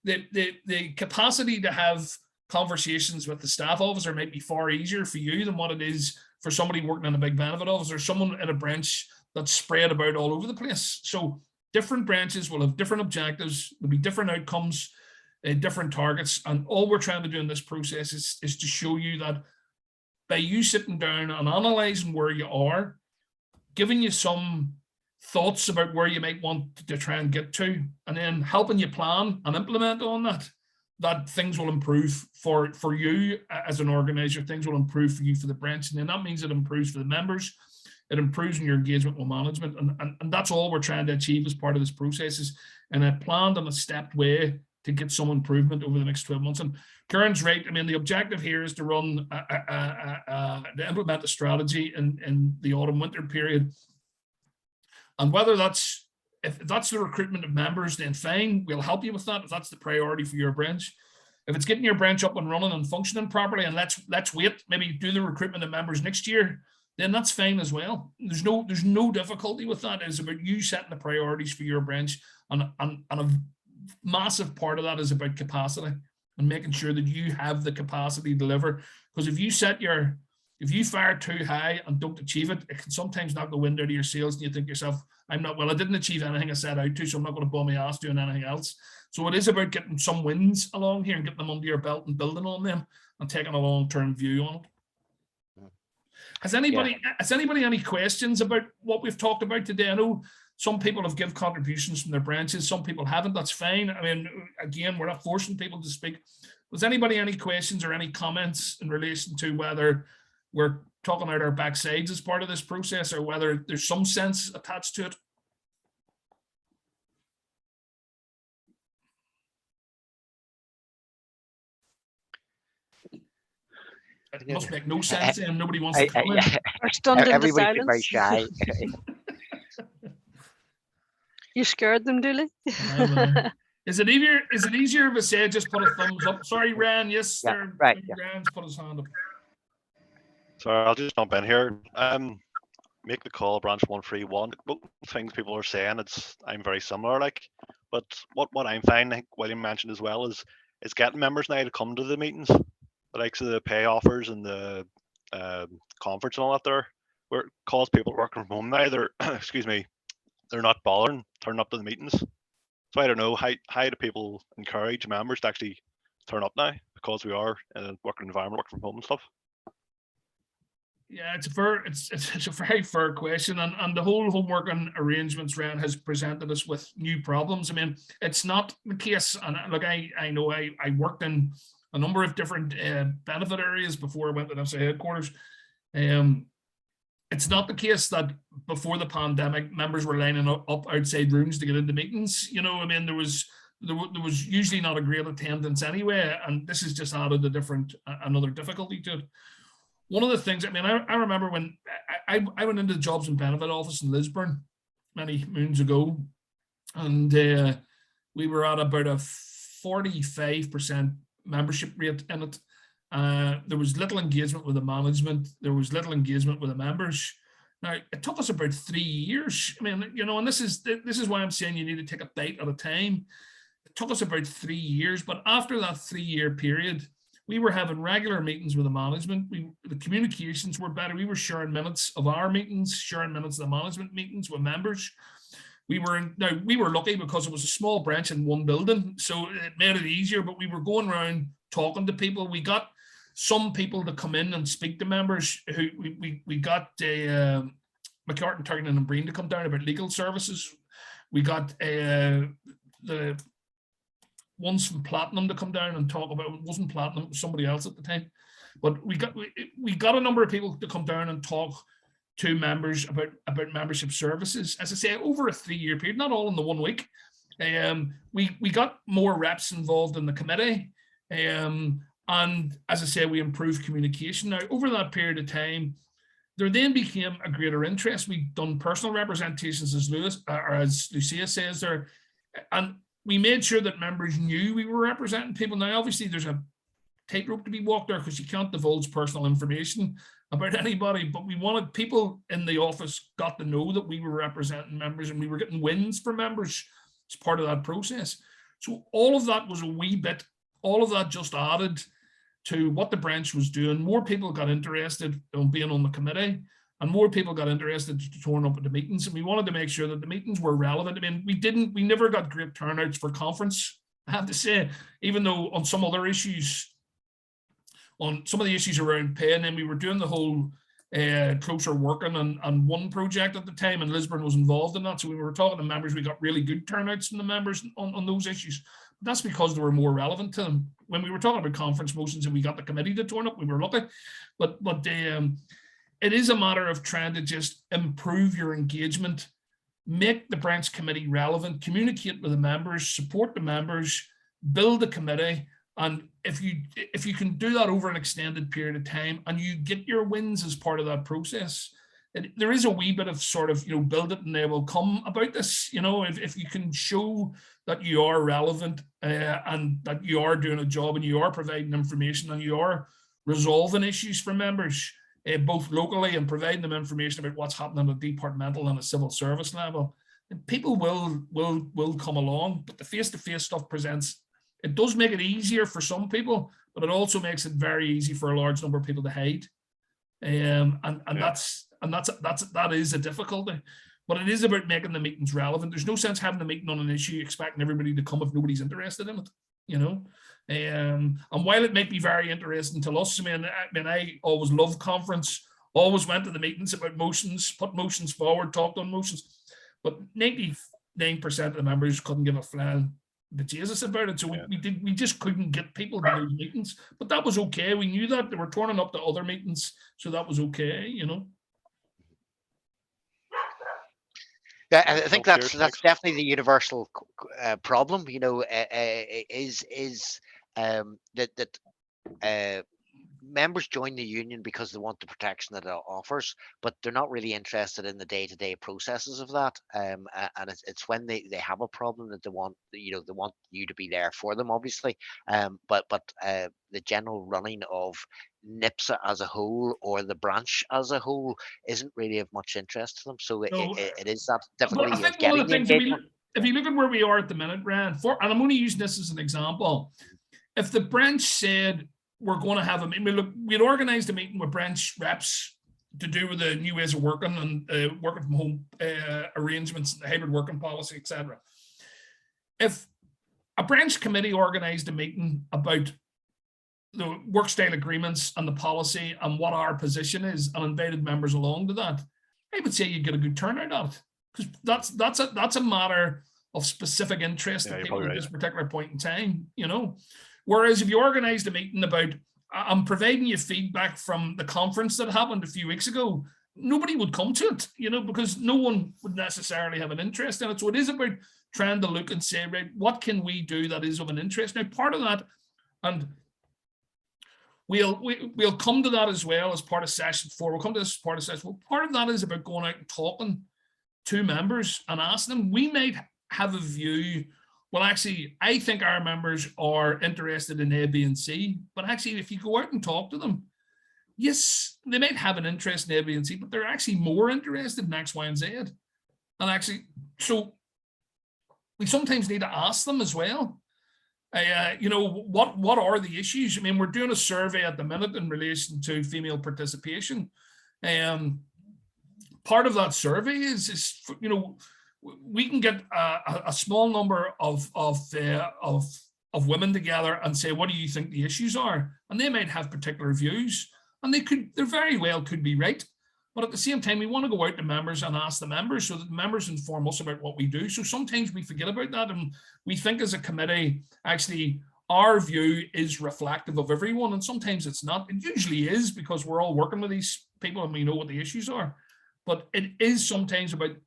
the capacity to have conversations with the staff officer might be far easier for you than what it is for somebody working in a big benefit office, or someone in a branch that's spread about all over the place. So different branches will have different objectives, there'll be different outcomes, different targets. And all we're trying to do in this process is to show you that by you sitting down and analysing where you are, giving you some thoughts about where you might want to try and get to, and then helping you plan and implement on that things will improve for you as an organizer, things will improve for you for the branch. And then that means it improves for the members, it improves in your engagement with management. And that's all we're trying to achieve as part of this process, is in a planned and a stepped way to get some improvement over the next 12 months. And Kieran's right. I mean, the objective here is to run, to implement a strategy in the autumn winter period. And whether if that's the recruitment of members, then fine, we'll help you with that if that's the priority for your branch. If it's getting your branch up and running and functioning properly, and let's wait, maybe do the recruitment of members next year, then that's fine as well. There's no difficulty with that. It's about you setting the priorities for your branch, and a massive part of that is about capacity and making sure that you have the capacity to deliver. Because if you fire too high and don't achieve it, it can sometimes knock the wind out of your sails, and you think to yourself, I didn't achieve anything I set out to, so I'm not going to bum my ass doing anything else. So it is about getting some wins along here and getting them under your belt and building on them and taking a long-term view on it. Has anybody any questions about what we've talked about today? I know some people have given contributions from their branches, some people haven't. That's fine. I mean, again, we're not forcing people to speak. Was anybody any questions or any comments in relation to whether we're talking out our backsides as part of this process, or whether there's some sense attached to it? It must make no sense, and nobody wants to comment. We're stunned into Everybody's very silence. shy. You scared them, Dooley? Is it easier if I say just put a thumbs up? Sorry, Ryan. Yes, Yeah, sir. right, yeah. Ryan's put his hand up. Sorry, I'll just jump in here. Make the call, branch 131. Both things people are saying, I'm very similar, but what I'm finding, I think William mentioned as well, is getting members now to come to the meetings, the likes of the pay offers and the conference and all that there, where it calls people working from home now, they're excuse me, they're not bothering turning up to the meetings. So I don't know, how do people encourage members to actually turn up now, because we are in a working environment, work from home and stuff? Yeah, it's a very fair question, and the whole homework and arrangements round has presented us with new problems. I mean, it's not the case, and look, I know I worked in a number of different benefit areas before I went to NIPSA headquarters. It's not the case that before the pandemic, members were lining up outside rooms to get into meetings. You know, I mean, there was usually not a great attendance anyway, and this has just added another difficulty to it. One of the things, I mean, I remember when I went into the Jobs and Benefit office in Lisburn many moons ago, and we were at about a 45% membership rate in it. There was little engagement with the management. There was little engagement with the members. Now, it took us about 3 years. I mean, you know, and this is why I'm saying you need to take a bite at a time. It took us about 3 years, but after that 3-year period, we were having regular meetings with the management. The communications were better. We were sharing minutes of our meetings, sharing minutes of the management meetings with members. We were lucky because it was a small branch in one building, so it made it easier, but we were going around talking to people. We got some people to come in and speak to members. Who we got McCartan, Turgan and Breen to come down about legal services. We got the ones from Platinum to come down and talk about, it wasn't Platinum, it was somebody else at the time. But we got a number of people to come down and talk to members about membership services. As I say, over a 3-year period, not all in the 1 week. We got more reps involved in the committee. And as I say, we improved communication. Now, over that period of time, there then became a greater interest. We've done personal representations, as Lucia says there, and we made sure that members knew we were representing people. Now, obviously, there's a tightrope to be walked there because you can't divulge personal information about anybody, but we wanted people in the office got to know that we were representing members and we were getting wins for members as part of that process. So all of that was a wee bit, all of that just added to what the branch was doing. More people got interested in being on the committee, and more people got interested to turn up at the meetings. And we wanted to make sure that the meetings were relevant. I mean, we never got great turnouts for conference, I have to say, even though on some other issues, on some of the issues around pay, and then we were doing the whole closer working on one project at the time, and Lisburn was involved in that. So we were talking to members, we got really good turnouts from the members on those issues. But that's because they were more relevant to them. When we were talking about conference motions and we got the committee to turn up, we were lucky. But it is a matter of trying to just improve your engagement, make the branch committee relevant, communicate with the members, support the members, build a committee. And if you can do that over an extended period of time and you get your wins as part of that process, there is a wee bit of sort of, build it and they will come about this. If you can show that you are relevant and that you are doing a job and you are providing information and you are resolving issues for members, both locally and providing them information about what's happening at a departmental and a civil service level, and people will come along. But the face-to-face stuff presents, it does make it easier for some people, but it also makes it very easy for a large number of people to hide. That is a difficulty. But it is about making the meetings relevant. There's no sense having a meeting on an issue expecting everybody to come if nobody's interested in it, And while it might be very interesting to us, I always loved conference, always went to the meetings about motions, put motions forward, talked on motions, but 99% of the members couldn't give a flying bejesus about it. So we just couldn't get people to those meetings, but that was okay. We knew that they were turning up to other meetings, so that was okay, Yeah, I think that's definitely the universal problem. That members join the union because they want the protection that it offers, but they're not really interested in the day-to-day processes of that. And it's when they have a problem that they want you to be there for them, obviously. But the general running of NIPSA as a whole or the branch as a whole isn't really of much interest to them. So it is that difficulty of getting the engagement. If you look at where we are at the minute, Rand, and I'm only using this as an example, if the branch said, we're going to have a meeting. We'd organized a meeting with branch reps to do with the new ways of working and working from home arrangements, hybrid working policy, etc. if a branch committee organised a meeting about the work style agreements and the policy and what our position is and invited members along to that, I would say you get a good turnout out of it, because that's a matter of specific interest to people at this particular point in time, you know. Whereas if you organised a meeting about, I'm providing you feedback from the conference that happened a few weeks ago, nobody would come to it, you know, because no one would necessarily have an interest in it. So it is about trying to look and say, right, what can we do that is of an interest? Now, part of that, and we'll come to that as well as part of session 4. We'll come to this as part of session 4. Part of that is about going out and talking to members and asking them. We might have a view, well, actually, I think our members are interested in A, B, and C, but actually, if you go out and talk to them, yes, they might have an interest in A, B, and C, but they're actually more interested in X, Y, and Z. And actually, so we sometimes need to ask them as well, you know, what are the issues? I mean, we're doing a survey at the minute in relation to female participation. Part of that survey is you know, we can get a small number of women together and say, what do you think the issues are? And they might have particular views, and they very well could be right. But at the same time, we want to go out to members and ask the members so that the members inform us about what we do. So sometimes we forget about that, and we think as a committee, actually, our view is reflective of everyone, and sometimes it's not. It usually is, because we're all working with these people and we know what the issues are. But it is sometimes about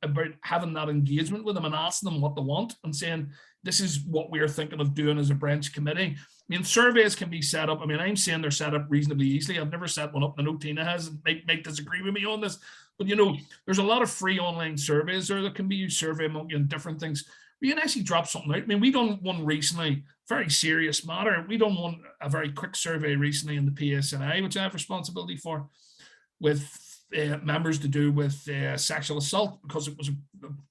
having that engagement with them and asking them what they want and saying, this is what we're thinking of doing as a branch committee. I mean, surveys can be set up. I mean, I'm saying they're set up reasonably easily. I've never set one up. I know Tina has, and might disagree with me on this. But, you know, there's a lot of free online surveys there that can be used, SurveyMonkey and different things. We can actually drop something out. I mean, we done one recently, very serious matter. We done a very quick survey recently in the PSNI, which I have responsibility for, with members to do with sexual assault, because it was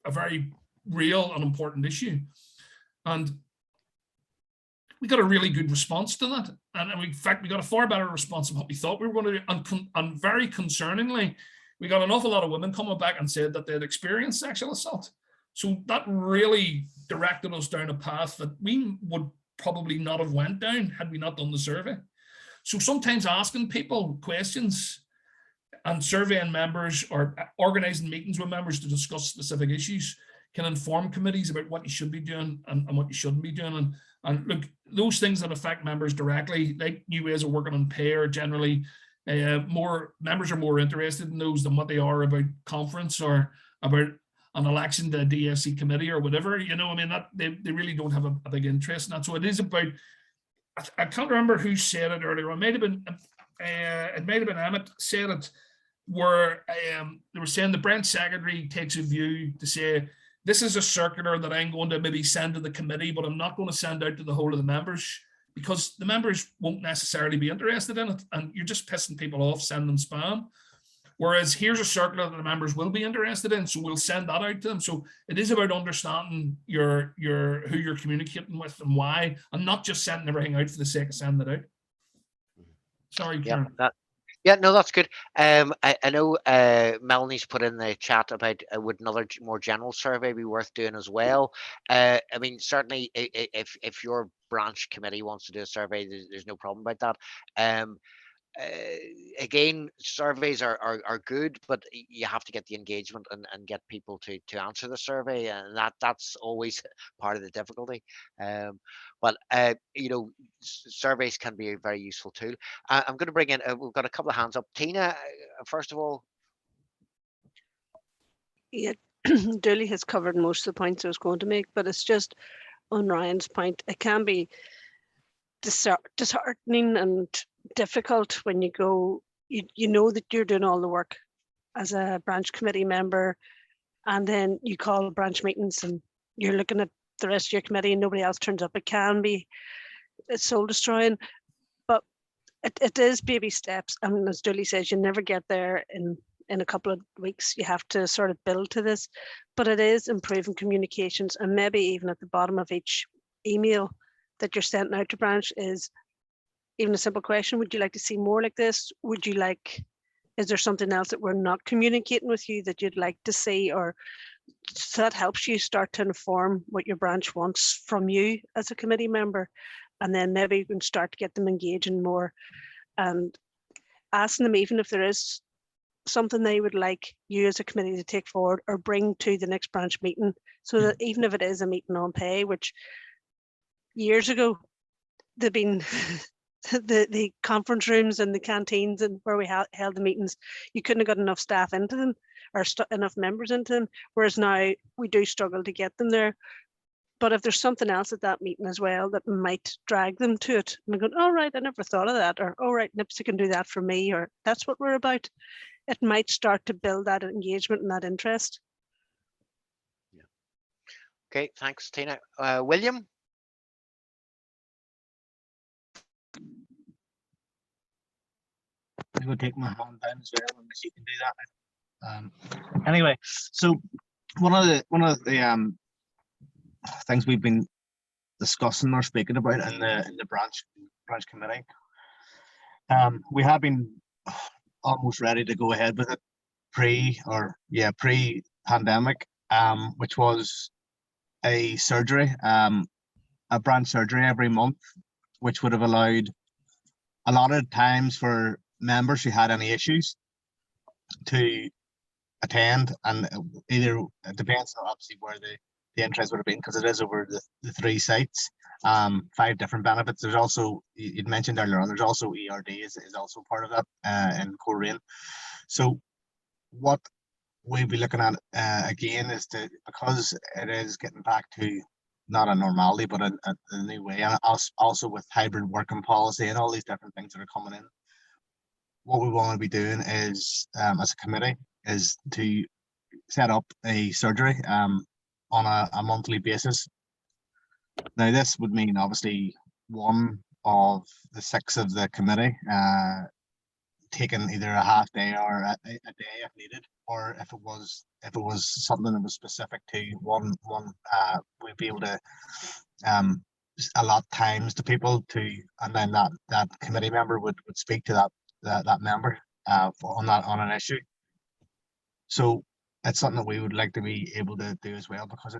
a very real and important issue. And we got a really good response to that. And in fact, we got a far better response than what we thought we were going to do. And very concerningly, we got an awful lot of women coming back and said that they'd experienced sexual assault. So that really directed us down a path that we would probably not have went down had we not done the survey. So sometimes asking people questions and surveying members or organising meetings with members to discuss specific issues can inform committees about what you should be doing and what you shouldn't be doing. And look, those things that affect members directly, like new ways of working on pay, are generally more members are more interested in those than what they are about conference or about an election to a DFC committee or whatever. You know, I mean, that they really don't have a big interest in that. So it is about, I can't remember who said it earlier. It might have been Emmett said it, where they were saying the branch secretary takes a view to say, this is a circular that I'm going to maybe send to the committee, but I'm not going to send out to the whole of the members, because the members won't necessarily be interested in it, and you're just pissing people off, sending them spam. Whereas here's a circular that the members will be interested in, so we'll send that out to them. So it is about understanding who you're communicating with and why, and not just sending everything out for the sake of sending it out. Sorry, Karen. Yeah, no, that's good. I know Melanie's put in the chat about would another more general survey be worth doing as well. I mean, certainly if your branch committee wants to do a survey, there's no problem about that. Again, surveys are good, but you have to get the engagement and get people to answer the survey, and that's always part of the difficulty. But you know, surveys can be a very useful tool. I'm going to bring in, we've got a couple of hands up. Tina, first of all. Yeah, Dooley has covered most of the points I was going to make, but it's just on Ryan's point, it can be disheartening and difficult when you go, you know that you're doing all the work as a branch committee member, and then you call branch meetings and you're looking at the rest of your committee and nobody else turns up. It can be, it's soul destroying, but it is baby steps. And as Dooley says, you never get there in a couple of weeks. You have to sort of build to this, but it is improving communications, and maybe even at the bottom of each email that you're sending out to branch is even a simple question: would you like to see more like this? Would you like, is there something else that we're not communicating with you that you'd like to see? Or so that helps you start to inform what your branch wants from you as a committee member. And then maybe you can start to get them engaging more and asking them, even if there is something they would like you as a committee to take forward or bring to the next branch meeting, so that even if it is a meeting on pay, which years ago they've been the conference rooms and the canteens and where we held the meetings, you couldn't have got enough staff into them or enough members into them, whereas now we do struggle to get them there. But if there's something else at that meeting as well that might drag them to it, and they're going, oh right, I never thought of that, or oh right, NIPSA can do that for me, or that's what we're about, it might start to build that engagement and that interest. Yeah. Okay, thanks, Tina. William? I'm going to take my hand down as well, unless you can do that. Anyway, so one of the things we've been discussing or speaking about in the branch committee, we have been almost ready to go ahead with it pre-pandemic, which was a surgery, a branch surgery every month, which would have allowed a lot of times for members who had any issues to attend, and either it depends on obviously where the interest would have been, because it is over the 3 sites, 5 different benefits. There's also, you'd mentioned earlier on, there's also ERD is also part of that in Coleraine. So what we'll be looking at again is because it is getting back to not a normality but a new way, and also with hybrid working policy and all these different things that are coming in, what we want to be doing is as a committee is to set up a surgery on a monthly basis. Now this would mean obviously one of the 6 of the committee taking either a half day or a day if needed, or if it was something that was specific to one we'd be able to allot times to people to, and then that committee member would speak to that member on an issue. So it's something that we would like to be able to do as well, because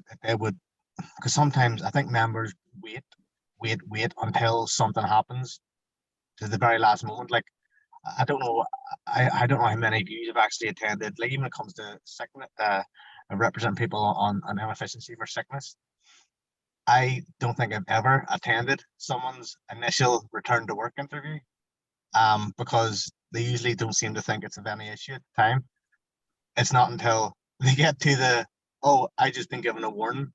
because sometimes I think members wait until something happens to the very last moment. Like, I don't know how many of you have actually attended, like even when it comes to sickness, represent people on inefficiency for sickness. I don't think I've ever attended someone's initial return to work interview, because they usually don't seem to think it's of any issue at the time. It's not until they get to I just been given a warning,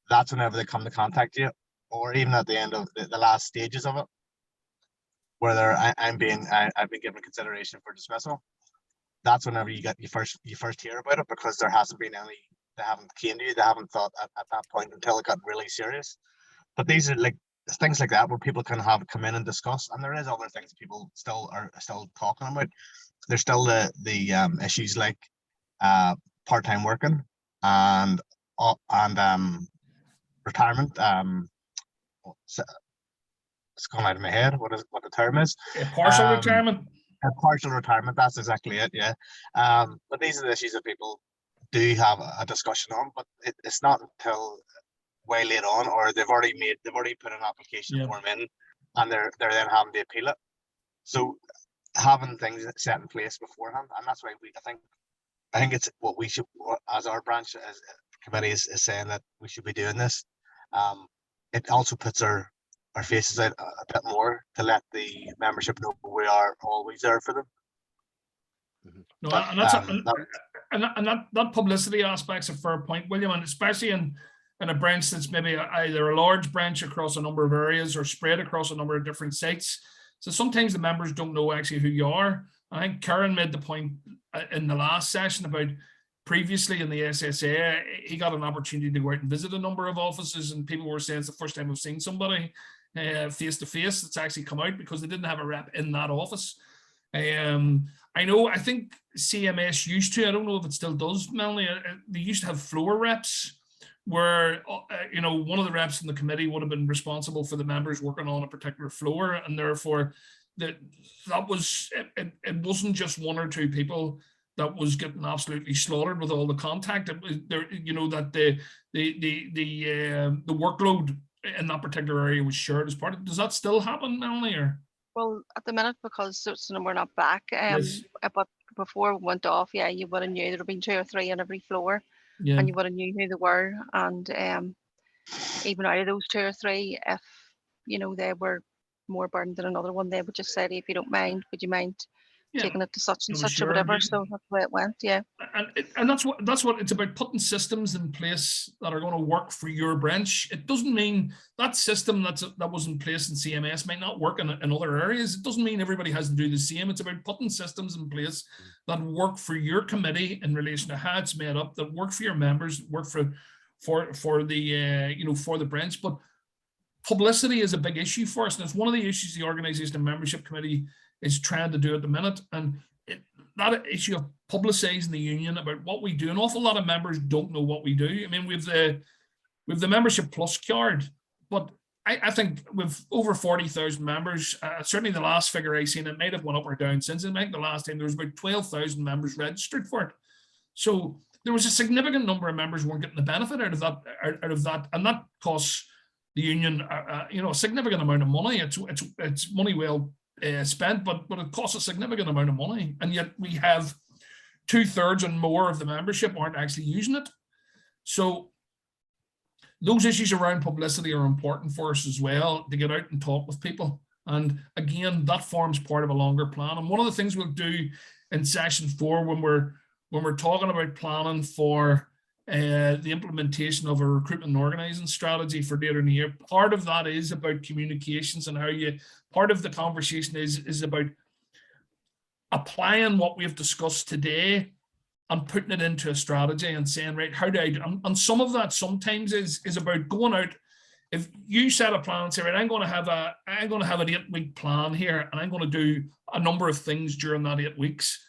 that's whenever they come to contact you, or even at the end of the last stages of it, where I've been given consideration for dismissal. That's whenever you first hear about it, because there hasn't been any, they haven't came to you, they haven't thought at that point until it got really serious. But these are like things like that where people can come in and discuss, and there is other things people are still talking about. There's still the issues like part-time working and retirement. It's gone out of my head what the term is. Partial retirement. Partial retirement, that's exactly it. Yeah. But these are the issues that people do have a discussion on, but it's not until way late on, or they've already put an application form in, and they're then having to appeal it. So having things set in place beforehand, and that's why I think it's what we should, as our branch as committee is saying, that we should be doing this. It also puts our faces out a bit more to let the membership know we are always there for them. No, But, and that publicity aspect's a fair point, William, and especially in a branch that's maybe either a large branch across a number of areas or spread across a number of different sites. So sometimes the members don't know actually who you are. I think Karen made the point in the last session about previously in the SSA, he got an opportunity to go out and visit a number of offices, and people were saying it's the first time we've seen somebody face to face that's actually come out, because they didn't have a rep in that office. I think CMS used to, I don't know if it still does, Melanie, they used to have floor reps where, one of the reps in the committee would have been responsible for the members working on a particular floor, and therefore it wasn't just 1 or 2 people that was getting absolutely slaughtered with all the contact. It was there, you know, that the workload in that particular area was shared as part of. Does that still happen, Melanie? Or Well, at the minute, because we're not back, Yes. but before we went off, yeah, you would have knew there would been 2 or 3 on every floor, yeah, and you would have knew who they were, and even out of those 2 or 3, if you know they were more burdened than another one, they would just say, if you don't mind, would you mind yeah. taking it to such and It was such or shared, whatever? yeah. So that's the way it went. Yeah. And that's what it's about, putting systems in place that are going to work for your branch. It doesn't mean that system that was in place in CMS might not work in other areas. It doesn't mean everybody has to do the same. It's about putting systems in place that work for your committee in relation to how it's made up, that work for your members, work for the you know, for the branch. But publicity is a big issue for us, and it's one of the issues the organisation and membership committee is trying to do at the minute. And that issue of publicising the union about what we do, an awful lot of members don't know what we do. I mean, we've the membership plus card, but I think with over 40,000 members, certainly the last figure I seen, it might have went up or down since. I think the last time there was about 12,000 members registered for it. So there was a significant number of members who weren't getting the benefit out of that, and that costs the union, you know, a significant amount of money. It's money well spent, but it costs a significant amount of money, and yet we have 2/3 and more of the membership aren't actually using it. So those issues around publicity are important for us as well, to get out and talk with people. And again, that forms part of a longer plan. And one of the things we'll do in session 4, when we're talking about planning for the implementation of a recruitment and organising strategy for later in the year, part of that is about communications, and how part of the conversation is about applying what we've discussed today and putting it into a strategy and saying, right, how do I do? And some of that sometimes is about going out. If you set a plan and say, right, I'm going to have an 8-week plan here, and I'm going to do a number of things during that 8 weeks.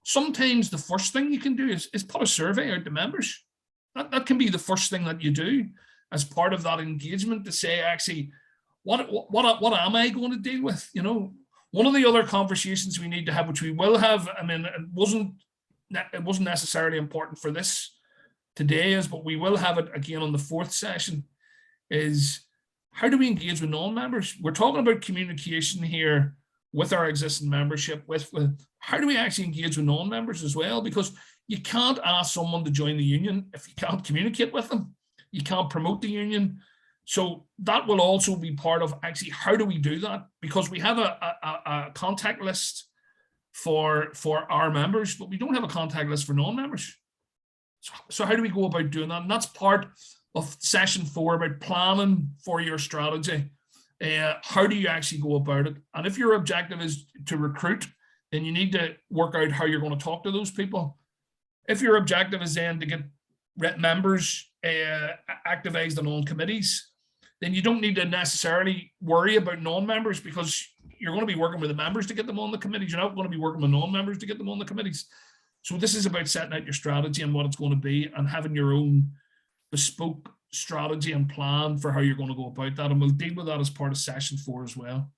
Sometimes the first thing you can do is put a survey out to members. That can be the first thing that you do as part of that engagement, to say, actually, what am I going to deal with? You know, one of the other conversations we need to have, which we will have, I mean, it wasn't necessarily important for this today, but we will have it again on the 4th session, is how do we engage with non-members? We're talking about communication here with our existing membership, with how do we actually engage with non-members as well? Because you can't ask someone to join the union if you can't communicate with them. You can't promote the union. So that will also be part of actually, how do we do that? Because we have a contact list for our members, but we don't have a contact list for non-members. So how do we go about doing that? And that's part of session 4, about planning for your strategy. How do you actually go about it? And if your objective is to recruit, then you need to work out how you're going to talk to those people. If your objective is then to get members activized on committees, then you don't need to necessarily worry about non-members, because you're going to be working with the members to get them on the committees. You're not going to be working with non-members to get them on the committees. So this is about setting out your strategy and what it's going to be, and having your own bespoke strategy and plan for how you're going to go about that. And we'll deal with that as part of session 4 as well.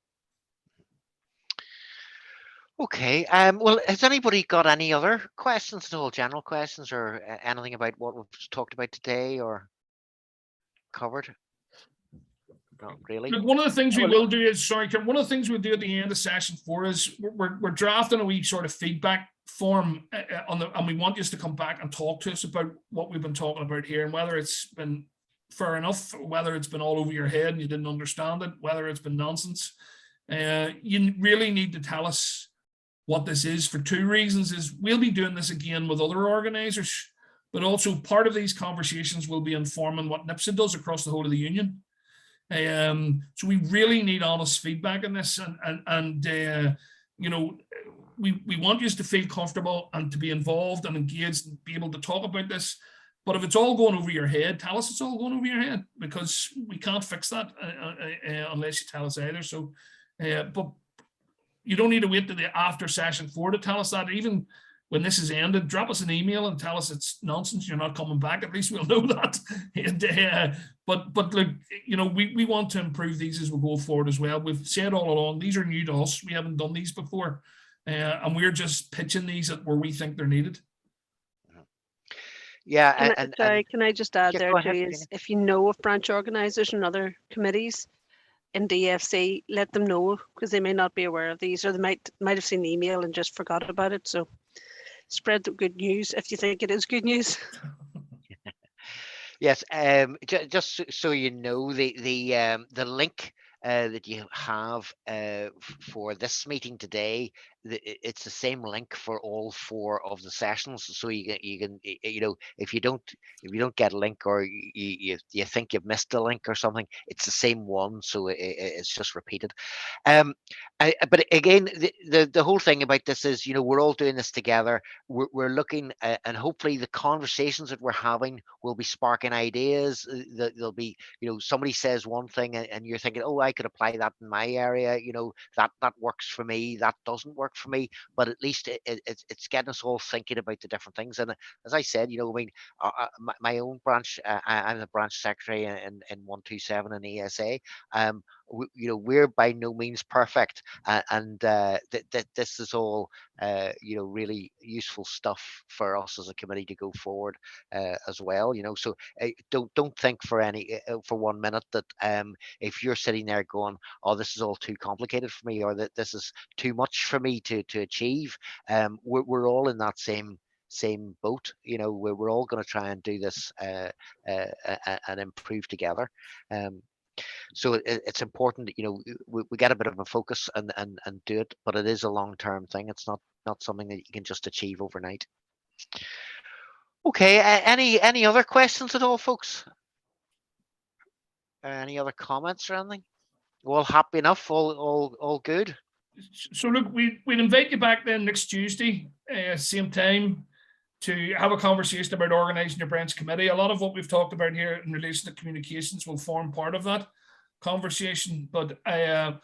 Okay. Well, has anybody got any other questions, at all, general questions, or anything about what we've talked about today or covered? Not really. Look, one of the things we will do is, one of the things we'll do at the end of session 4 is we're drafting a wee sort of feedback form and we want you to come back and talk to us about what we've been talking about here, and whether it's been fair enough, whether it's been all over your head and you didn't understand it, whether it's been nonsense. You really need to tell us what this is, for 2 reasons. Is we'll be doing this again with other organisers, but also part of these conversations will be informing what NIPSA does across the whole of the union. So we really need honest feedback on this, and you know, we want you to feel comfortable and to be involved and engaged and be able to talk about this. But if it's all going over your head, tell us it's all going over your head, because we can't fix that unless you tell us either. So, but you don't need to wait to the after session 4 to tell us that. Even when this is ended, drop us an email and tell us it's nonsense, you're not coming back. At least we'll know that. And, but look, you know, we want to improve these as we go forward as well. We've said all along, these are new to us. We haven't done these before. and we're just pitching these at where we think they're needed. Yeah, Sorry, can I just add yeah, there go too, ahead, is Fiona. if you know of branch organisers and other committees in DFC, let them know, because they may not be aware of these, or they might have seen the email and just forgot about it. So spread the good news if you think it is good news. Yes, just so you know, the link that you have for this meeting today, it's the same link for all 4 of the sessions. So you can you know, if you don't get a link, or you think you've missed a link or something, it's the same one. So it's just repeated. But again, the whole thing about this is, you know, we're all doing this together. We're looking, and hopefully the conversations that we're having will be sparking ideas. There'll be, you know, somebody says one thing, and you're thinking, oh, I could apply that in my area. You know, that works for me. That doesn't work for me. But at least it's getting us all thinking about the different things. And as I said, you know, I mean, my own branch, I'm the branch secretary in 127 in ESA. You know, we're by no means perfect, and this is all you know, really useful stuff for us as a committee to go forward as well. You know, so don't think for for 1 minute that if you're sitting there going, oh, this is all too complicated for me, or that this is too much for me to achieve. We're all in that same boat. You know, we're all going to try and do this and improve together. So it's important that, you know, we get a bit of a focus and do it, but it is a long-term thing. It's not something that you can just achieve overnight. Okay, any other questions at all, folks? Any other comments or anything? All happy enough? All good? So look, we'd invite you back then next Tuesday, same time, to have a conversation about organising your branch committee. A lot of what we've talked about here in relation to communications will form part of that conversation. But and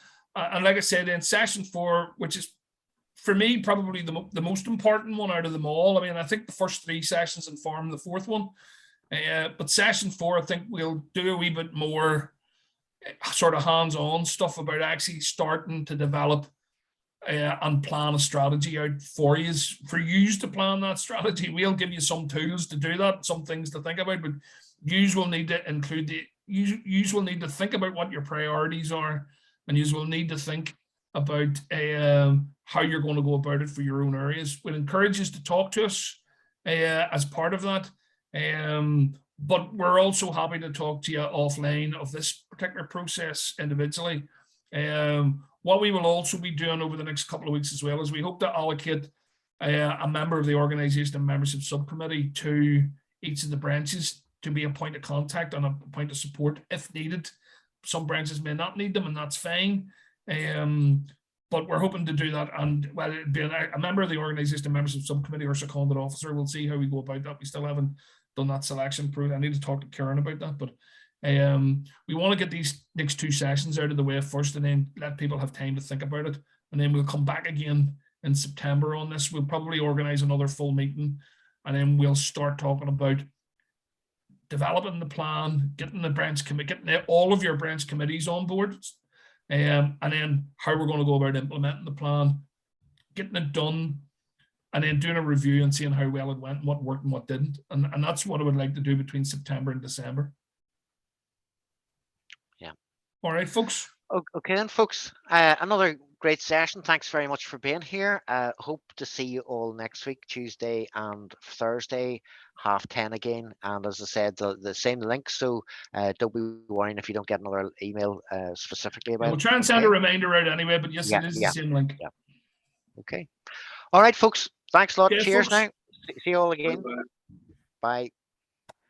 like I said, in session 4, which is for me probably the most important one out of them all. I mean, I think the first 3 sessions inform the 4th one, but session 4, I think we'll do a wee bit more sort of hands-on stuff about actually starting to develop and plan a strategy out for you to plan that strategy. We'll give you some tools to do that, some things to think about, but you will need to include you will need to think about what your priorities are, and you will need to think about how you're going to go about it for your own areas. We'd encourage you to talk to us as part of that. But we're also happy to talk to you offline of this particular process individually. What we will also be doing over the next couple of weeks as well is we hope to allocate a member of the organisation and membership subcommittee to each of the branches to be a point of contact and a point of support if needed. Some branches may not need them, and that's fine. But we're hoping to do that, and well, it'd be a member of the organisation and membership subcommittee or seconded officer. We'll see how we go about that. We still haven't done that selection process. I need to talk to Karen about that, but we want to get these next 2 sessions out of the way first, and then let people have time to think about it, and then we'll come back again in September on this. We'll probably organise another full meeting, and then we'll start talking about developing the plan, getting the branch committee, getting all of your branch committees on board, and then how we're going to go about implementing the plan, getting it done, and then doing a review and seeing how well it went, and what worked and what didn't. And that's what I would like to do between September and December. Yeah. All right, folks. Okay then, folks. Another great session. Thanks very much for being here. Hope to see you all next week, Tuesday and Thursday, 10:30 again. And as I said, the same link. So don't be worrying if you don't get another email specifically about it. We'll try and send a reminder out anyway, but yes, it is the same link. Yeah. Okay. All right, folks. Thanks a lot. Okay, Cheers folks. now. See you all again. Bye.